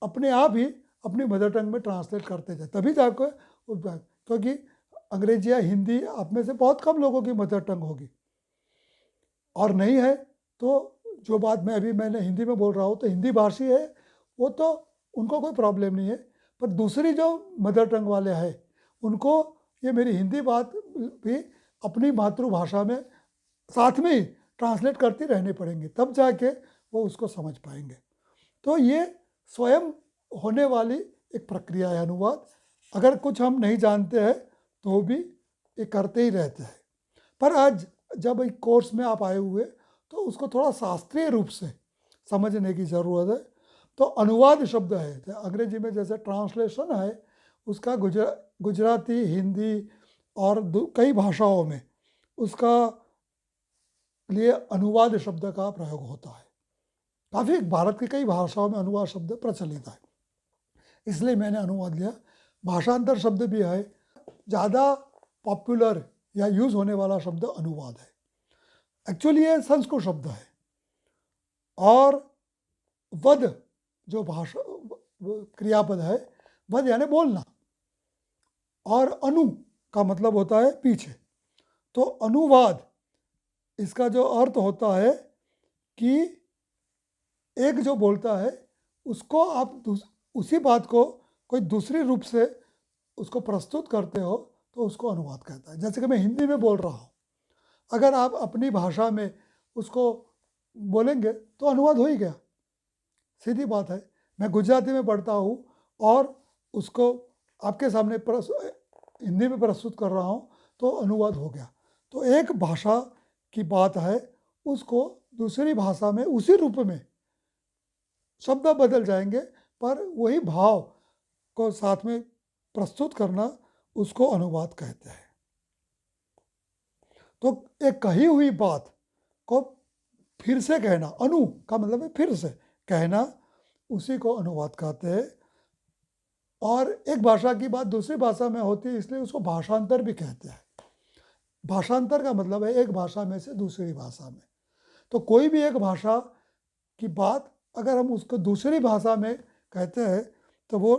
अपने आप ही अपनी मदर टंग में ट्रांसलेट करते जाए, तभी जाकर, क्योंकि अंग्रेजी या हिंदी आप में से बहुत कम लोगों की मदर टंग होगी, और नहीं है तो जो बात मैंने हिंदी में बोल रहा हूँ तो हिंदी भाषी है वो तो उनको कोई प्रॉब्लम नहीं है, पर दूसरी जो मदर टंग वाले हैं उनको ये मेरी हिंदी बात भी अपनी मातृभाषा में साथ में ही ट्रांसलेट करती रहनी पड़ेंगी, तब जाके वो उसको समझ पाएंगे। तो ये स्वयं होने वाली एक प्रक्रिया है अनुवाद। अगर कुछ हम नहीं जानते हैं तो भी ये करते ही रहते हैं, पर आज जब एक कोर्स में आप आए हुए तो उसको थोड़ा शास्त्रीय रूप से समझने की ज़रूरत है। तो अनुवाद शब्द है, अंग्रेजी में जैसे ट्रांसलेशन है, उसका गुजराती, हिंदी और कई भाषाओं में उसका लिए अनुवाद शब्द का प्रयोग होता है। काफ़ी भारत की कई भाषाओं में अनुवाद शब्द प्रचलित है, इसलिए मैंने अनुवाद लिया। भाषांतर शब्द भी है, ज़्यादा पॉपुलर या यूज़ होने वाला शब्द अनुवाद है। एक्चुअली ये संस्कृत शब्द है। और वद जो भाषा क्रियापद है, वद यानी बोलना, और अनु का मतलब होता है पीछे। तो अनुवाद इसका जो अर्थ होता है कि एक जो बोलता है उसको आप उसी बात को कोई दूसरी रूप से उसको प्रस्तुत करते हो तो उसको अनुवाद कहता है। जैसे कि मैं हिंदी में बोल रहा हूँ, अगर आप अपनी भाषा में उसको बोलेंगे तो अनुवाद हो ही गया, सीधी बात है। मैं गुजराती में पढ़ता हूँ और उसको आपके सामने हिंदी में प्रस्तुत कर रहा हूँ तो अनुवाद हो गया। तो एक भाषा की बात है, उसको दूसरी भाषा में उसी रूप में शब्द बदल जाएंगे पर वही भाव को साथ में प्रस्तुत करना उसको अनुवाद कहते हैं। तो एक कही हुई बात को फिर से कहना, अनु का मतलब है फिर से कहना, उसी को अनुवाद कहते हैं। और एक भाषा की बात दूसरी भाषा में होती है, इसलिए उसको भाषांतर भी कहते हैं। भाषांतर का मतलब है एक भाषा में से दूसरी भाषा में। तो कोई भी एक भाषा की बात अगर हम उसको दूसरी भाषा में कहते हैं तो वो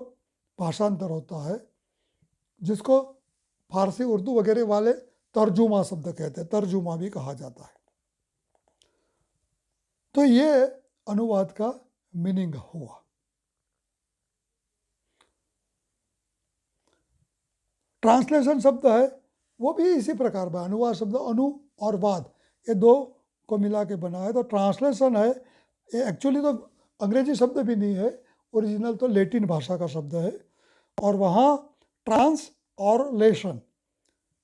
भाषांतर होता है, जिसको फारसी उर्दू वगैरह वाले तर्जुमा शब्द कहते हैं, तर्जुमा भी कहा जाता है। तो ये अनुवाद का मीनिंग हुआ। ट्रांसलेशन शब्द है वो भी इसी प्रकार का, अनुवाद शब्द अनु और वाद ये दो को मिला के बना है। तो ट्रांसलेशन है, ये एक्चुअली तो अंग्रेजी शब्द भी नहीं है, ओरिजिनल तो लैटिन भाषा का शब्द है। और वहाँ ट्रांस और लेशन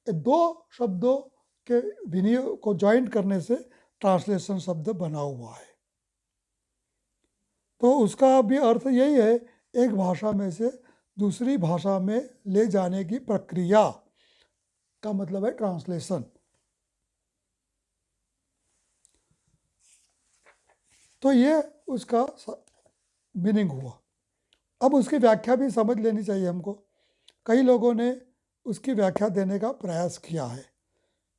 ये दो शब्दों के विनियोग को जॉइंट करने से ट्रांसलेशन शब्द बना हुआ है। तो उसका भी अर्थ यही है, एक भाषा में से दूसरी भाषा में ले जाने की प्रक्रिया का मतलब है ट्रांसलेशन। तो ये उसका मीनिंग हुआ। अब उसकी व्याख्या भी समझ लेनी चाहिए हमको। कई लोगों ने उसकी व्याख्या देने का प्रयास किया है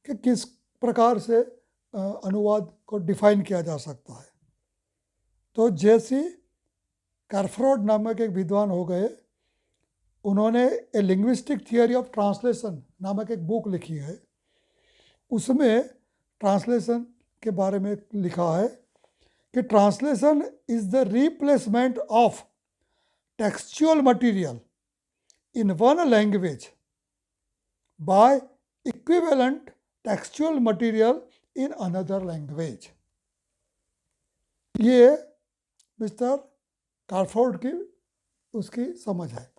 कि किस प्रकार से अनुवाद को डिफाइन किया जा सकता है। तो जेसी कैरफ्रोड नामक एक विद्वान हो गए, उन्होंने ए लिंग्विस्टिक थियोरी ऑफ ट्रांसलेशन नामक एक बुक लिखी है। उसमें ट्रांसलेशन के बारे में लिखा है कि translation is the replacement of textual material in one language by equivalent textual material in another language. ये मिस्टर कैरफ्रोड की उसकी समझ है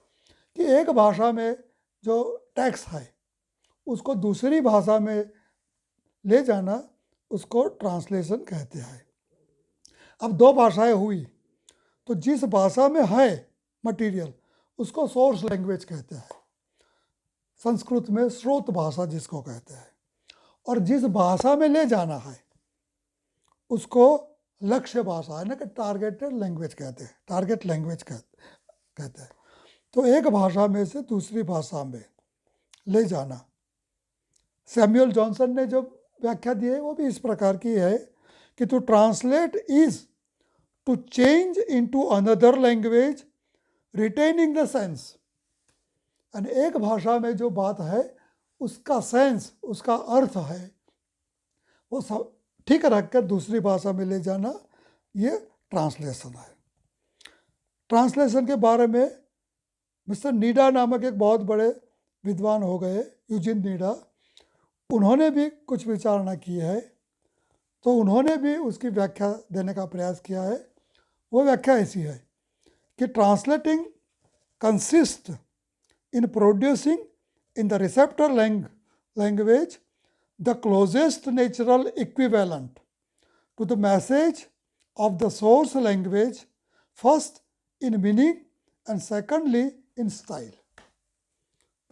कि एक भाषा में जो टेक्स्ट है उसको दूसरी भाषा में ले जाना उसको ट्रांसलेशन कहते हैं। अब दो भाषाएं हुई तो जिस भाषा में है मटेरियल उसको सोर्स लैंग्वेज कहते हैं, संस्कृत में स्रोत भाषा जिसको कहते हैं। और जिस भाषा में ले जाना है उसको लक्ष्य भाषा है ना कि टारगेटेड लैंग्वेज कहते हैं, टारगेट लैंग्वेज कहते हैं। तो एक भाषा में से दूसरी भाषा में ले जाना, सैमुअल जॉनसन ने जो व्याख्या दी है वो भी इस प्रकार की है कि to translate is to change into another language retaining the sense. यानी एक भाषा में जो बात है उसका सेंस, उसका अर्थ है वो सब ठीक रखकर दूसरी भाषा में ले जाना, ये ट्रांसलेशन है। ट्रांसलेशन के बारे में मिस्टर नीडा नामक एक बहुत बड़े विद्वान हो गए, यूजिन नीडा, उन्होंने भी कुछ विचारणा की है। तो उन्होंने भी उसकी व्याख्या देने का प्रयास किया है। वो व्याख्या ऐसी है कि translating consist in producing in the receptor language the closest natural equivalent to the message of the source language, first in meaning and secondly in style।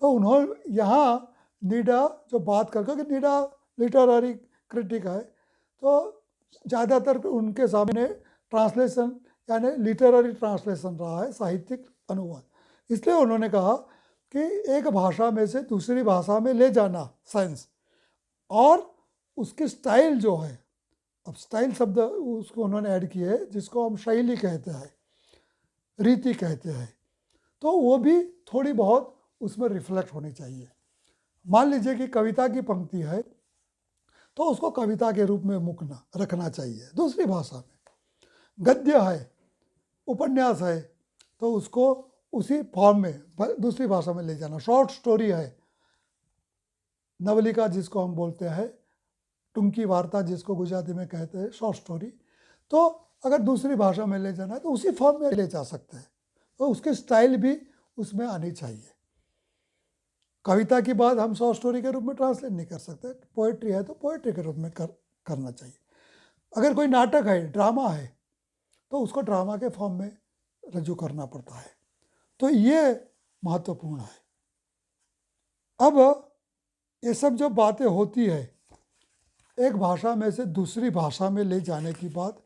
तो उन्होंने यहाँ नीडा जो बात करके कि नीडा लिटरेरी क्रिटिक है, तो ज़्यादातर उनके सामने ट्रांसलेशन यानी लिटरेरी ट्रांसलेशन रहा है, साहित्यिक अनुवाद। इसलिए उन्होंने कहा कि एक भाषा में से दूसरी भाषा में ले जाना साइंस, और उसकी स्टाइल जो है, अब स्टाइल शब्द उसको उन्होंने ऐड किए है, जिसको हम शैली कहते हैं, रीति कहते हैं, तो वो भी थोड़ी बहुत उसमें रिफ्लेक्ट होनी चाहिए। मान लीजिए कि कविता की पंक्ति है, तो उसको कविता के रूप में मुकना रखना चाहिए दूसरी भाषा में। गद्य है, उपन्यास है, तो उसको उसी फॉर्म में दूसरी भाषा में ले जाना। शॉर्ट स्टोरी है, नवलिका जिसको हम बोलते हैं, टुंकी वार्ता जिसको गुजराती में कहते हैं, शॉर्ट स्टोरी, तो अगर दूसरी भाषा में ले जाना है तो उसी फॉर्म में ले जा सकते हैं, तो उसकी स्टाइल भी उसमें आनी चाहिए। कविता की बात हम शॉर्ट स्टोरी के रूप में ट्रांसलेट नहीं कर सकते, पोएट्री है तो पोएट्री के रूप में करना चाहिए। अगर कोई नाटक है, ड्रामा है, तो उसको ड्रामा के फॉर्म में रजू करना पड़ता है। तो ये महत्वपूर्ण है। अब ये सब जो बातें होती है एक भाषा में से दूसरी भाषा में ले जाने की बात,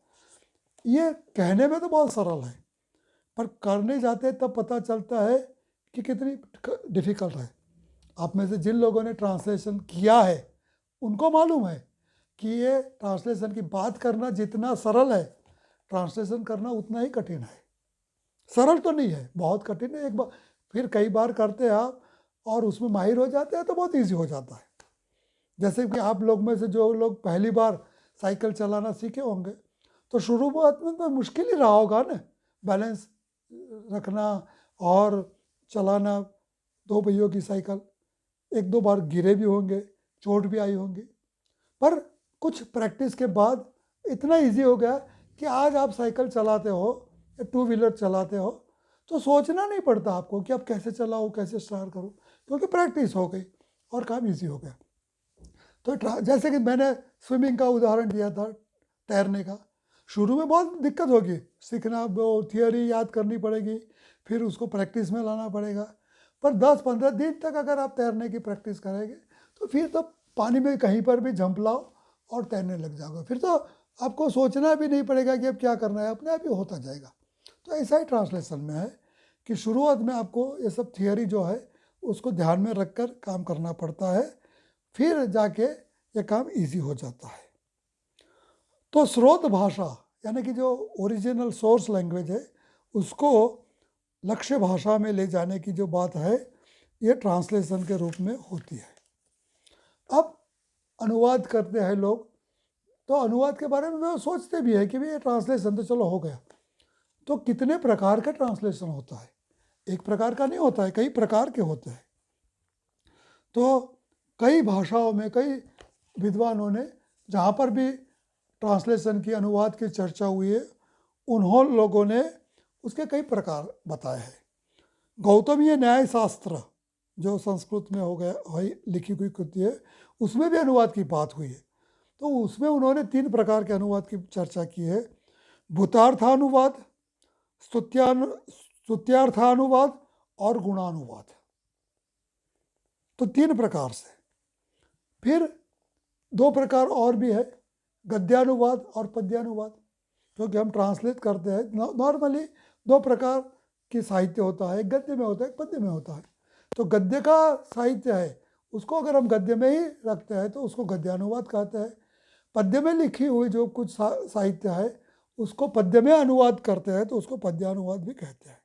ये कहने में तो बहुत सरल है, पर करने जाते तब पता चलता है कि कितनी डिफ़िकल्ट है। आप में से जिन लोगों ने ट्रांसलेशन किया है उनको मालूम है कि ये ट्रांसलेशन की बात करना जितना सरल है, ट्रांसलेशन करना उतना ही कठिन है। सरल तो नहीं है, बहुत कठिन है। एक बार फिर कई बार करते हैं आप और उसमें माहिर हो जाते हैं तो बहुत इजी हो जाता है। जैसे कि आप लोग में से जो लोग पहली बार साइकिल चलाना सीखे होंगे, तो शुरुआत में तो मुश्किल ही रहा होगा ना, बैलेंस रखना और चलाना दो पहियों की साइकिल। एक दो बार गिरे भी होंगे, चोट भी आई होंगी, पर कुछ प्रैक्टिस के बाद इतना इजी हो गया कि आज आप साइकिल चलाते हो या टू व्हीलर चलाते हो तो सोचना नहीं पड़ता आपको कि अब कैसे चलाओ, कैसे स्टार्ट करो, क्योंकि प्रैक्टिस हो गई और काम इजी हो गया। तो जैसे कि मैंने स्विमिंग का उदाहरण दिया था, तैरने का, शुरू में बहुत दिक्कत होगी सीखना, वो थियोरी याद करनी पड़ेगी, फिर उसको प्रैक्टिस में लाना पड़ेगा। पर 10-15 दिन तक अगर आप तैरने की प्रैक्टिस करेंगे तो फिर तो पानी में कहीं पर भी झंप लाओ और तैरने लग जाओगे। फिर तो आपको सोचना भी नहीं पड़ेगा कि अब क्या करना है, अपने आप ही होता जाएगा। तो ऐसा ही ट्रांसलेशन में है कि शुरुआत में आपको ये सब थियोरी जो है उसको ध्यान में रखकर काम करना पड़ता है, फिर जाके ये काम इजी हो जाता है। तो स्रोत भाषा यानी कि जो ओरिजिनल सोर्स लैंग्वेज है उसको लक्ष्य भाषा में ले जाने की जो बात है, ये ट्रांसलेशन के रूप में होती है। अब अनुवाद करते हैं लोग, तो अनुवाद के बारे में वो सोचते भी है कि भाई ये ट्रांसलेशन तो चलो हो गया, तो कितने प्रकार का ट्रांसलेशन होता है? एक प्रकार का नहीं होता है, कई प्रकार के होते हैं। तो कई भाषाओं में कई विद्वानों ने जहाँ पर भी ट्रांसलेशन की, अनुवाद की चर्चा हुई है, उन्होंने लोगों ने उसके कई प्रकार बताए हैं। गौतमीय न्याय शास्त्र जो संस्कृत में हो गया लिखी हुई कृति है, उसमें भी अनुवाद की बात हुई है। तो उसमें उन्होंने 3 प्रकार के अनुवाद की चर्चा की है: भूतार्थानुवाद, स्तुत्यार्थानुवाद और गुणानुवाद। तो 3 प्रकार से। फिर 2 प्रकार और भी है, गद्यानुवाद और पद्यानुवाद। क्योंकि हम ट्रांसलेट करते हैं, नॉर्मली 2 प्रकार की साहित्य होता है, एक गद्य में होता है, एक पद्य में होता है। तो गद्य का साहित्य है उसको अगर हम गद्य में ही रखते हैं तो उसको गद्यानुवाद कहते हैं। पद्य में लिखी हुई जो कुछ साहित्य है उसको पद्य में अनुवाद करते हैं तो उसको पद्यानुवाद भी कहते हैं।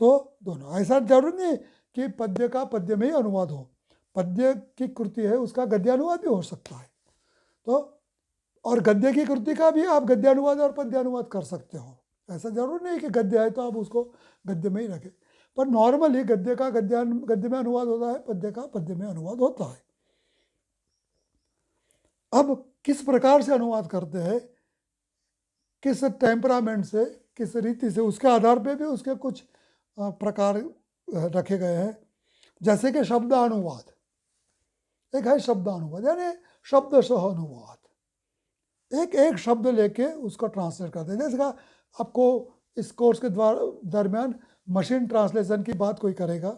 तो दोनों, ऐसा जरूरी नहीं कि पद्य का पद्य में ही अनुवाद हो, पद्य की कृति है उसका गद्यानुवाद भी हो सकता है। तो और गद्य की कृति का भी आप गद्यानुवाद और पद्यानुवाद कर सकते हो, ऐसा जरूर नहीं कि गद्य है तो आप उसको गद्य में ही रखें। पर नॉर्मली गद्य का गद्य में अनुवाद होता है, पद्य का पद्य में अनुवाद होता है। अब किस प्रकार से अनुवाद करते हैं, किस टेम्परामेंट से, किस रीति से, उसके आधार पे भी उसके कुछ प्रकार रखे गए हैं। जैसे कि शब्दानुवाद, एक है शब्दानुवाद यानी शब्दशः अनुवाद, एक शब्द लेके उसको ट्रांसलेट करते हैं। जैसे का आपको इस कोर्स के दरमियान मशीन ट्रांसलेशन की बात कोई करेगा,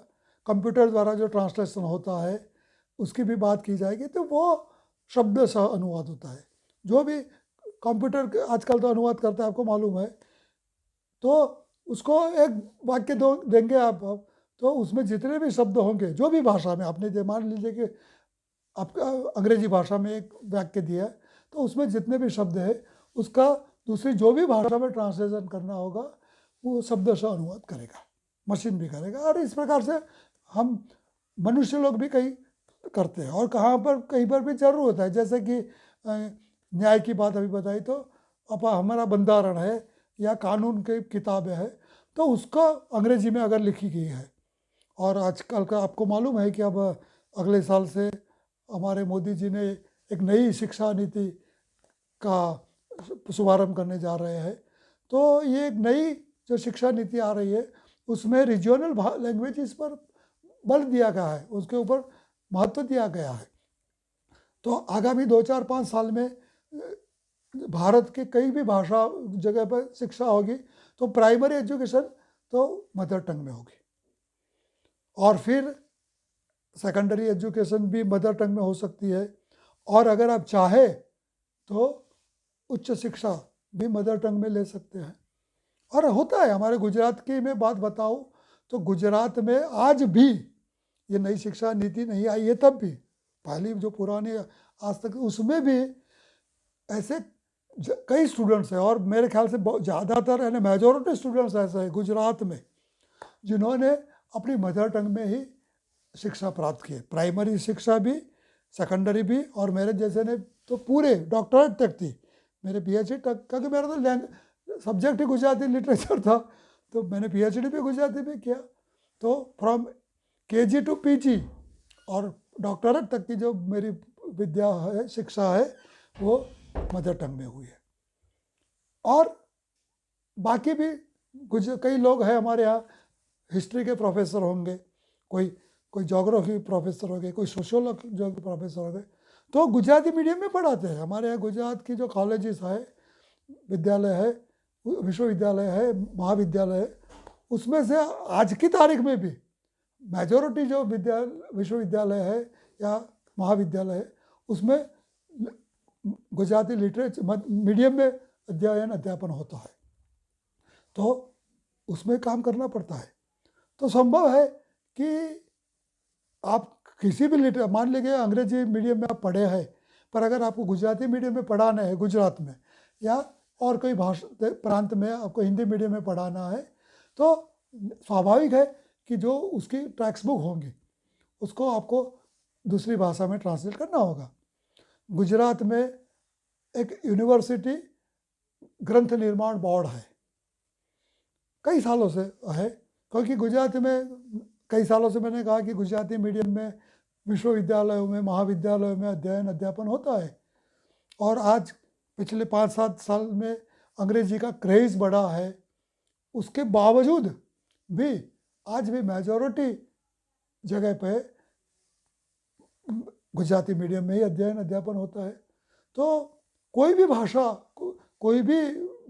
कंप्यूटर द्वारा जो ट्रांसलेशन होता है उसकी भी बात की जाएगी, तो वो शब्दशः अनुवाद होता है। जो भी कंप्यूटर आजकल तो अनुवाद करता है, आपको मालूम है, तो उसको एक वाक्य दो देंगे आप, तो उसमें जितने भी शब्द होंगे जो भी भाषा में आपने मान लीजिए कि आपका अंग्रेजी भाषा में एक वाक्य दिया है, तो उसमें जितने भी शब्द है उसका दूसरी जो भी भाषा में ट्रांसलेशन करना होगा वो शब्दशः अनुवाद करेगा, मशीन भी करेगा। और इस प्रकार से हम मनुष्य लोग भी कई करते हैं। और कहाँ पर कहीं पर भी जरूर होता है, जैसे कि न्याय की बात अभी बताई, तो अब हमारा बंधारण है या कानून की किताबें है, तो उसका अंग्रेजी में अगर लिखी गई है, और आजकल का आपको मालूम है कि अब अगले साल से हमारे मोदी जी ने एक नई शिक्षा नीति का शुभारंभ करने जा रहे हैं, तो ये एक नई जो शिक्षा नीति आ रही है उसमें रीजनल लैंग्वेजेस पर बल दिया गया है, उसके ऊपर महत्व दिया गया है। तो आगामी 2-4-5 साल में भारत के कई भी भाषा जगह पर शिक्षा होगी, तो प्राइमरी एजुकेशन तो मदर टंग में होगी, और फिर सेकेंडरी एजुकेशन भी मदर टंग में हो सकती है, और अगर आप चाहे तो उच्च शिक्षा भी मदर टंग में ले सकते हैं। और होता है, हमारे गुजरात की मैं बात बताऊं तो गुजरात में आज भी ये नई शिक्षा नीति नहीं आई है, तब भी पहली जो पुरानी आज तक उसमें भी ऐसे कई स्टूडेंट्स हैं, और मेरे ख्याल से ज़्यादातर यानी मेजॉरिटी स्टूडेंट्स ऐसे हैं गुजरात में जिन्होंने अपनी मदर टंग में ही शिक्षा प्राप्त की है, प्राइमरी शिक्षा भी, सेकेंडरी भी, और मेरे जैसे ने तो पूरे डॉक्टरेट तक थी, मेरे पीएचडी तक, क्योंकि मेरा तो सब्जेक्ट ही गुजराती लिटरेचर था, तो मैंने पीएचडी भी गुजराती में किया। तो फ्रॉम केजी टू पीजी और डॉक्टरेट तक की जो मेरी विद्या है, शिक्षा है, वो मदर टंग में हुई है। और बाकी भी कई लोग हैं हमारे यहाँ, हिस्ट्री के प्रोफेसर होंगे, कोई ज्योग्राफी प्रोफेसर हो गए, कोई सोशियोलॉजी प्रोफेसर हो गए, तो गुजराती मीडियम में पढ़ाते हैं। हमारे यहाँ गुजरात की जो कॉलेजेस है, विद्यालय है, विश्वविद्यालय है, महाविद्यालय है, उसमें से आज की तारीख में भी मेजॉरिटी जो विश्वविद्यालय है या महाविद्यालय है उसमें गुजराती लिटरेचर मीडियम में अध्यापन होता है, तो उसमें काम करना पड़ता है। तो संभव है कि आप किसी भी मान लीजिए अंग्रेजी मीडियम में आप पढ़े हैं, पर अगर आपको गुजराती मीडियम में पढ़ाना है गुजरात में, या और कोई भाषा प्रांत में आपको हिंदी मीडियम में पढ़ाना है, तो स्वाभाविक है कि जो उसकी टेक्स्ट बुक होंगी उसको आपको दूसरी भाषा में ट्रांसलेट करना होगा। गुजरात में एक यूनिवर्सिटी ग्रंथ निर्माण बोर्ड है, कई सालों से है, क्योंकि गुजरात में कई सालों से मैंने कहा कि गुजराती मीडियम में विश्वविद्यालयों में, महाविद्यालयों में अध्ययन होता है, और आज पिछले 5-7 साल में अंग्रेजी का क्रेज़ बढ़ा है, उसके बावजूद भी आज भी मेजॉरिटी जगह पे गुजराती मीडियम में ही अध्यापन होता है। तो कोई भी भाषा, कोई भी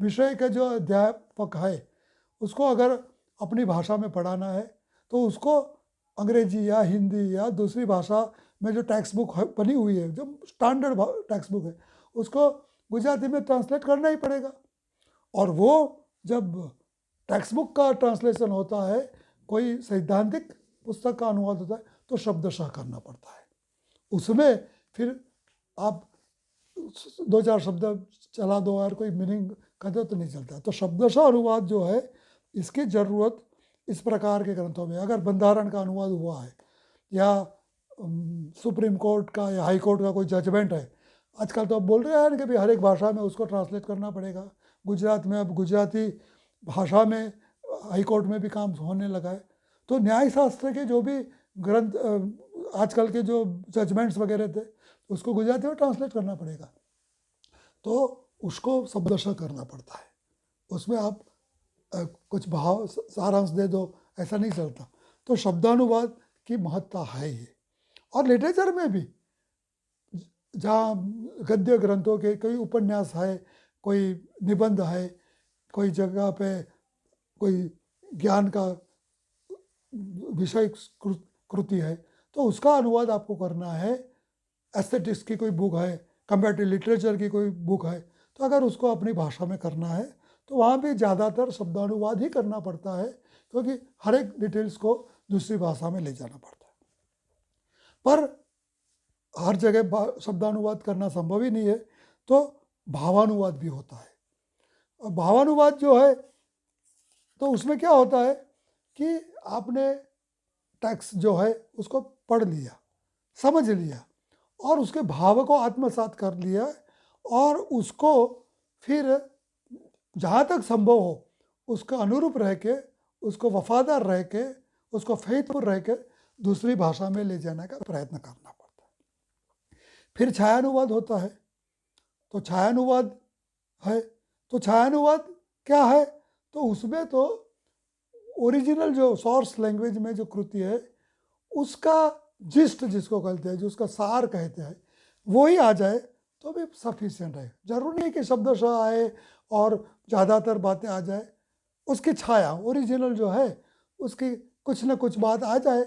विषय का जो अध्यापक है उसको अगर अपनी भाषा में पढ़ाना है तो उसको अंग्रेजी या हिंदी या दूसरी भाषा में जो टेक्स्ट बुक बनी हुई है, जो स्टैंडर्ड टेक्स्ट बुक है, उसको गुजराती में ट्रांसलेट करना ही पड़ेगा। और वो जब टेक्स्ट बुक का ट्रांसलेशन होता है, कोई सैद्धांतिक पुस्तक का अनुवाद होता है, तो शब्दशः करना पड़ता है। उसमें फिर आप 2-4 शब्द चला दो और कोई मीनिंग कर दो तो नहीं चलता। तो शब्दशः अनुवाद जो है, इसकी ज़रूरत इस प्रकार के ग्रंथों में, अगर बंधारण का अनुवाद हुआ है या सुप्रीम कोर्ट का या हाई कोर्ट का कोई जजमेंट है, आजकल तो अब बोल रहे हैं कि भाई हर एक भाषा में उसको ट्रांसलेट करना पड़ेगा। गुजरात में अब गुजराती भाषा में हाई कोर्ट में भी काम होने लगा है। तो न्यायशास्त्र के जो भी ग्रंथ आजकल के जो जजमेंट्स वगैरह थे उसको गुजराती में ट्रांसलेट करना पड़ेगा, तो उसको शब्दशः करना पड़ता है। उसमें आप कुछ भाव सारांश दे दो, ऐसा नहीं चलता। तो शब्दानुवाद की महत्ता है ये। और लिटरेचर में भी जहाँ गद्य ग्रंथों के कोई उपन्यास है, कोई निबंध है, कोई जगह पे कोई ज्ञान का विषय कृति है, तो उसका अनुवाद आपको करना है एस्थेटिक्स की कोई बुक है, कंपैरेटिव लिटरेचर की कोई बुक है, तो अगर उसको अपनी भाषा में करना है तो वहाँ भी ज़्यादातर शब्दानुवाद ही करना पड़ता है, क्योंकि हर एक डिटेल्स को दूसरी भाषा में ले जाना पड़ता है। पर हर जगह शब्दानुवाद करना संभव ही नहीं है, तो भावानुवाद भी होता है। और भावानुवाद जो है तो उसमें क्या होता है कि आपने टेक्स्ट जो है उसको पढ़ लिया, समझ लिया और उसके भाव को आत्मसात कर लिया और उसको फिर जहाँ तक संभव हो उसका अनुरूप रह के, उसको वफादार रह के, उसको फेथफुल रह के दूसरी भाषा में ले जाने का प्रयत्न करना पड़ता है। फिर छायानुवाद होता है। तो छायानुवाद है, तो छायानुवाद क्या है, तो उसमें तो ओरिजिनल जो सोर्स लैंग्वेज में जो कृति है उसका जिस्ट जिसको कहते हैं, जो उसका सार कहते हैं, वो ही आ जाए तो भी सफिशिएंट है। जरूरी नहीं कि शब्दशः आए और ज़्यादातर बातें आ जाए, उसकी छाया ओरिजिनल जो है उसकी कुछ न कुछ बात आ जाए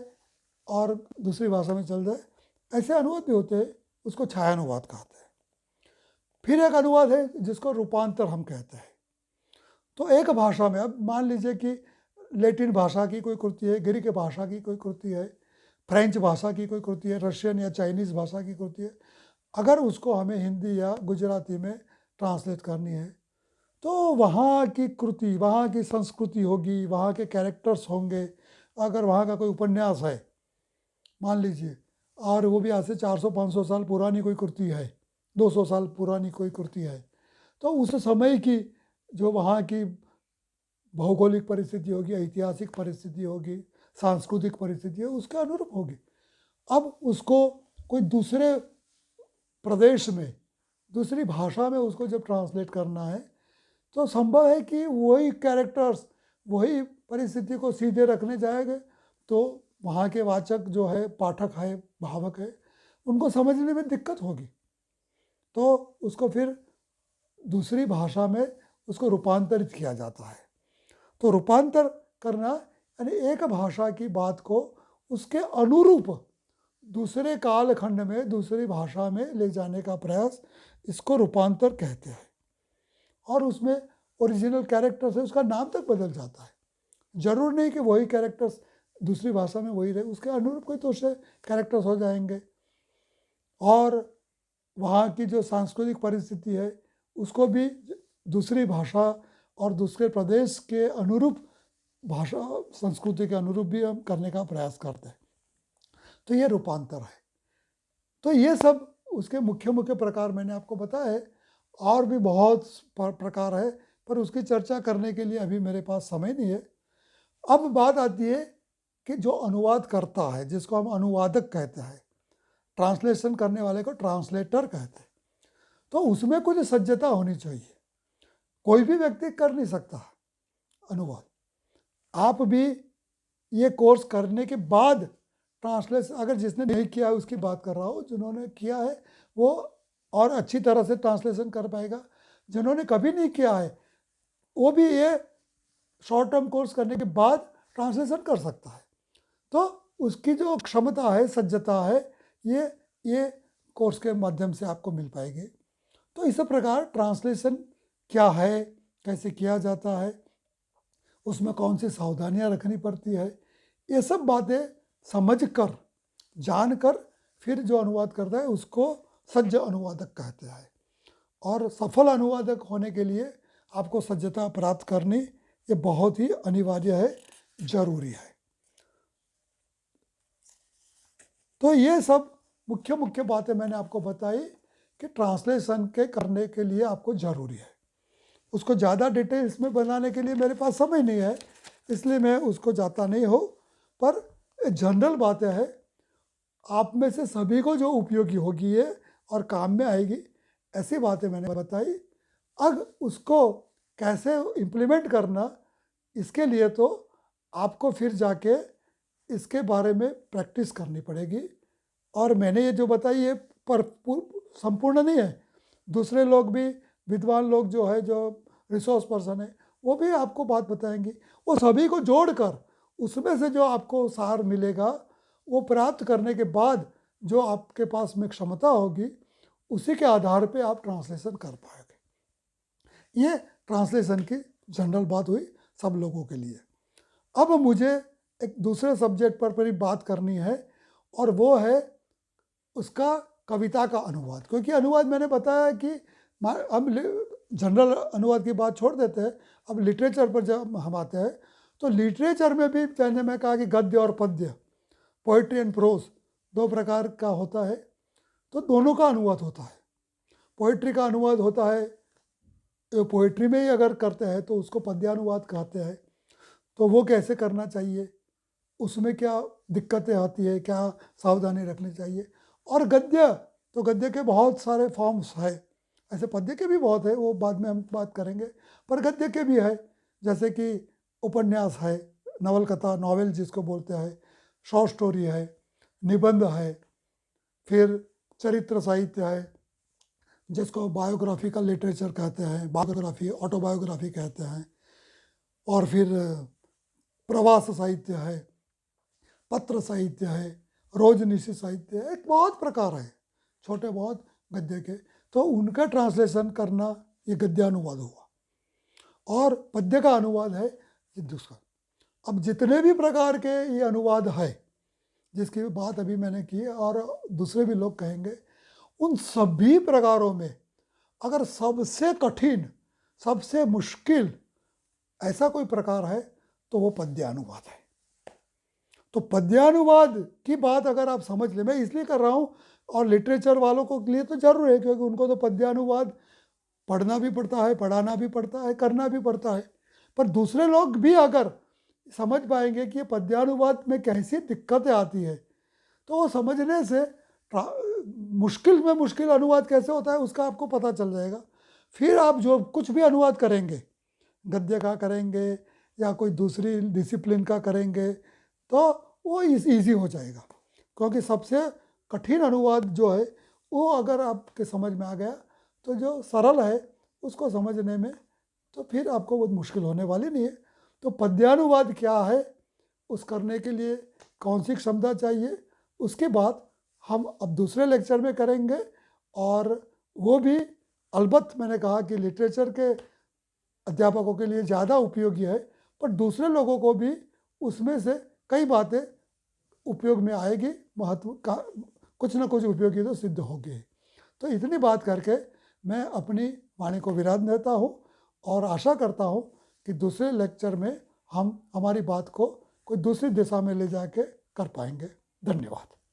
और दूसरी भाषा में चल जाए। ऐसे अनुवाद भी होते हैं, उसको छायानुवाद कहते हैं। फिर एक अनुवाद है जिसको रूपांतर हम कहते हैं। तो एक भाषा में, अब मान लीजिए कि लैटिन भाषा की कोई कृति है, ग्रीक भाषा की कोई कृति है, फ्रेंच भाषा की कोई कृति है, रशियन या चाइनीज़ भाषा की कृति है, अगर उसको हमें हिंदी या गुजराती में ट्रांसलेट करनी है तो वहाँ की कृति, वहाँ की संस्कृति होगी, वहाँ के कैरेक्टर्स होंगे। अगर वहाँ का कोई उपन्यास है मान लीजिए, और वो भी आज से 400-500 साल पुरानी कोई कृति है, 200 साल पुरानी कोई कृति है, तो उस समय की जो वहाँ की भौगोलिक परिस्थिति होगी, ऐतिहासिक परिस्थिति होगी, सांस्कृतिक परिस्थिति है, उसके अनुरूप होगी। अब उसको कोई दूसरे प्रदेश में, दूसरी भाषा में उसको जब ट्रांसलेट करना है तो संभव है कि वही कैरेक्टर्स, वही परिस्थिति को सीधे रखने जाएंगे तो वहाँ के वाचक जो है, पाठक है, भावक है, उनको समझने में दिक्कत होगी। तो उसको फिर दूसरी भाषा में उसको रूपांतरित किया जाता है। तो रूपांतर करना यानी एक भाषा की बात को उसके अनुरूप दूसरे कालखंड में, दूसरी भाषा में ले जाने का प्रयास, इसको रूपांतर कहते हैं। और उसमें ओरिजिनल कैरेक्टर्स है, उसका नाम तक बदल जाता है। जरूर नहीं कि वही कैरेक्टर्स दूसरी भाषा में वही रहे, उसके अनुरूप कोई दूसरे कैरेक्टर्स हो जाएंगे। और वहाँ की जो सांस्कृतिक परिस्थिति है उसको भी दूसरी भाषा और दूसरे प्रदेश के अनुरूप भाषा, संस्कृति के अनुरूप भी हम करने का प्रयास करते हैं। तो ये रूपांतर है। तो ये सब उसके मुख्य मुख्य प्रकार मैंने आपको बताया है। और भी बहुत प्रकार है, पर उसकी चर्चा करने के लिए अभी मेरे पास समय नहीं है। अब बात आती है कि जो अनुवाद करता है, जिसको हम अनुवादक कहते हैं, ट्रांसलेशन करने वाले को ट्रांसलेटर कहते हैं, तो उसमें कुछ सज्जता होनी चाहिए। कोई भी व्यक्ति कर नहीं सकता अनुवाद। आप भी ये कोर्स करने के बाद ट्रांसलेशन, अगर जिसने नहीं किया है उसकी बात कर रहा हूँ, जिन्होंने किया है वो और अच्छी तरह से ट्रांसलेशन कर पाएगा। जिन्होंने कभी नहीं किया है वो भी ये शॉर्ट टर्म कोर्स करने के बाद ट्रांसलेशन कर सकता है। तो उसकी जो क्षमता है, सज्जता है, ये कोर्स के माध्यम से आपको मिल पाएगी। तो इस प्रकार ट्रांसलेशन क्या है, कैसे किया जाता है, उसमें कौन सी सावधानियां रखनी पड़ती है, ये सब बातें समझकर, जानकर फिर जो अनुवाद करता है उसको सज्ज अनुवादक कहते हैं। और सफल अनुवादक होने के लिए आपको सज्जता प्राप्त करनी ये बहुत ही अनिवार्य है, जरूरी है। तो ये सब मुख्य मुख्य बातें मैंने आपको बताई कि ट्रांसलेशन के करने के लिए आपको ज़रूरी है। उसको ज़्यादा डिटेल्स में बनाने के लिए मेरे पास समय नहीं है, इसलिए मैं उसको जाता नहीं हूँ। पर जनरल बातें हैं, आप में से सभी को जो उपयोगी होगी ये और काम में आएगी, ऐसी बातें मैंने बताई। अब उसको कैसे इम्प्लीमेंट करना, इसके लिए तो आपको फिर जाके इसके बारे में प्रैक्टिस करनी पड़ेगी। और मैंने ये जो बताई ये संपूर्ण नहीं है। दूसरे लोग भी, विद्वान लोग जो है, जो रिसोर्स पर्सन है, वो भी आपको बात बताएंगे। वो सभी को जोड़कर उसमें से जो आपको सार मिलेगा वो प्राप्त करने के बाद जो आपके पास में क्षमता होगी उसी के आधार पे आप ट्रांसलेशन कर पाओगे। ये ट्रांसलेशन की जनरल बात हुई सब लोगों के लिए। अब मुझे एक दूसरे सब्जेक्ट पर बात करनी है और वो है उसका कविता का अनुवाद। क्योंकि अनुवाद मैंने बताया कि हम जनरल अनुवाद की बात छोड़ देते हैं, अब लिटरेचर पर जब हम आते हैं तो लिटरेचर में भी मैं कहा कि गद्य और पद्य, पोइट्री एंड प्रोज 2 प्रकार का होता है। तो दोनों का अनुवाद होता है। पोइट्री का अनुवाद होता है, पोइट्री में ही अगर करते हैं तो उसको पद्यानुवाद कहते हैं। तो वो कैसे करना चाहिए, उसमें क्या दिक्कतें आती है, क्या सावधानी रखनी चाहिए। और गद्य, तो गद्य के बहुत सारे फॉर्म्स है, ऐसे पद्य के भी बहुत है, वो बाद में हम बात करेंगे। पर गद्य के भी है, जैसे कि उपन्यास है, नवल कथा, नॉवेल जिसको बोलते हैं, शॉर्ट स्टोरी है, निबंध है, फिर चरित्र साहित्य है जिसको बायोग्राफिकल लिटरेचर कहते हैं, बायोग्राफी, ऑटोबायोग्राफी कहते हैं, और फिर प्रवास साहित्य है, पत्र साहित्य है, रोजनिशी साहित्य है, एक बहुत प्रकार है छोटे बहुत गद्य के। तो उनका ट्रांसलेशन करना ये गद्यानुवाद हुआ। और पद्य का अनुवाद है ये दूसरा। अब जितने भी प्रकार के ये अनुवाद है जिसकी बात अभी मैंने की और दूसरे भी लोग कहेंगे, उन सभी प्रकारों में अगर सबसे कठिन, सबसे मुश्किल ऐसा कोई प्रकार है तो वो पद्यानुवाद है। तो पद्यानुवाद की बात अगर आप समझ लें, मैं इसलिए कर रहा हूँ, और लिटरेचर वालों को लिए तो जरूर है क्योंकि उनको तो पद्यानुवाद पढ़ना भी पड़ता है, पढ़ाना भी पड़ता है, करना भी पड़ता है। पर दूसरे लोग भी अगर समझ पाएंगे कि ये पद्यानुवाद में कैसी दिक्कतें आती है, तो वो समझने से मुश्किल में मुश्किल अनुवाद कैसे होता है उसका आपको पता चल जाएगा। फिर आप जो कुछ भी अनुवाद करेंगे, गद्य का करेंगे या कोई दूसरी डिसिप्लिन का करेंगे, तो वो ईजी हो जाएगा। क्योंकि सबसे कठिन अनुवाद जो है वो अगर आपके समझ में आ गया तो जो सरल है उसको समझने में तो फिर आपको बहुत मुश्किल होने वाली नहीं है। तो पद्यानुवाद क्या है, उस करने के लिए कौन सी क्षमता चाहिए, उसके बाद हम अब दूसरे लेक्चर में करेंगे। और वो भी अलबत्त मैंने कहा कि लिटरेचर के अध्यापकों के लिए ज़्यादा उपयोगी है, पर दूसरे लोगों को भी उसमें से कई बातें उपयोग में आएगी, महत्व का कुछ ना कुछ उपयोगी तो सिद्ध होगी। तो इतनी बात करके मैं अपनी वाणी को विराम देता हूँ और आशा करता हूँ कि दूसरे लेक्चर में हम हमारी बात को कोई दूसरी दिशा में ले जाके कर पाएंगे। धन्यवाद।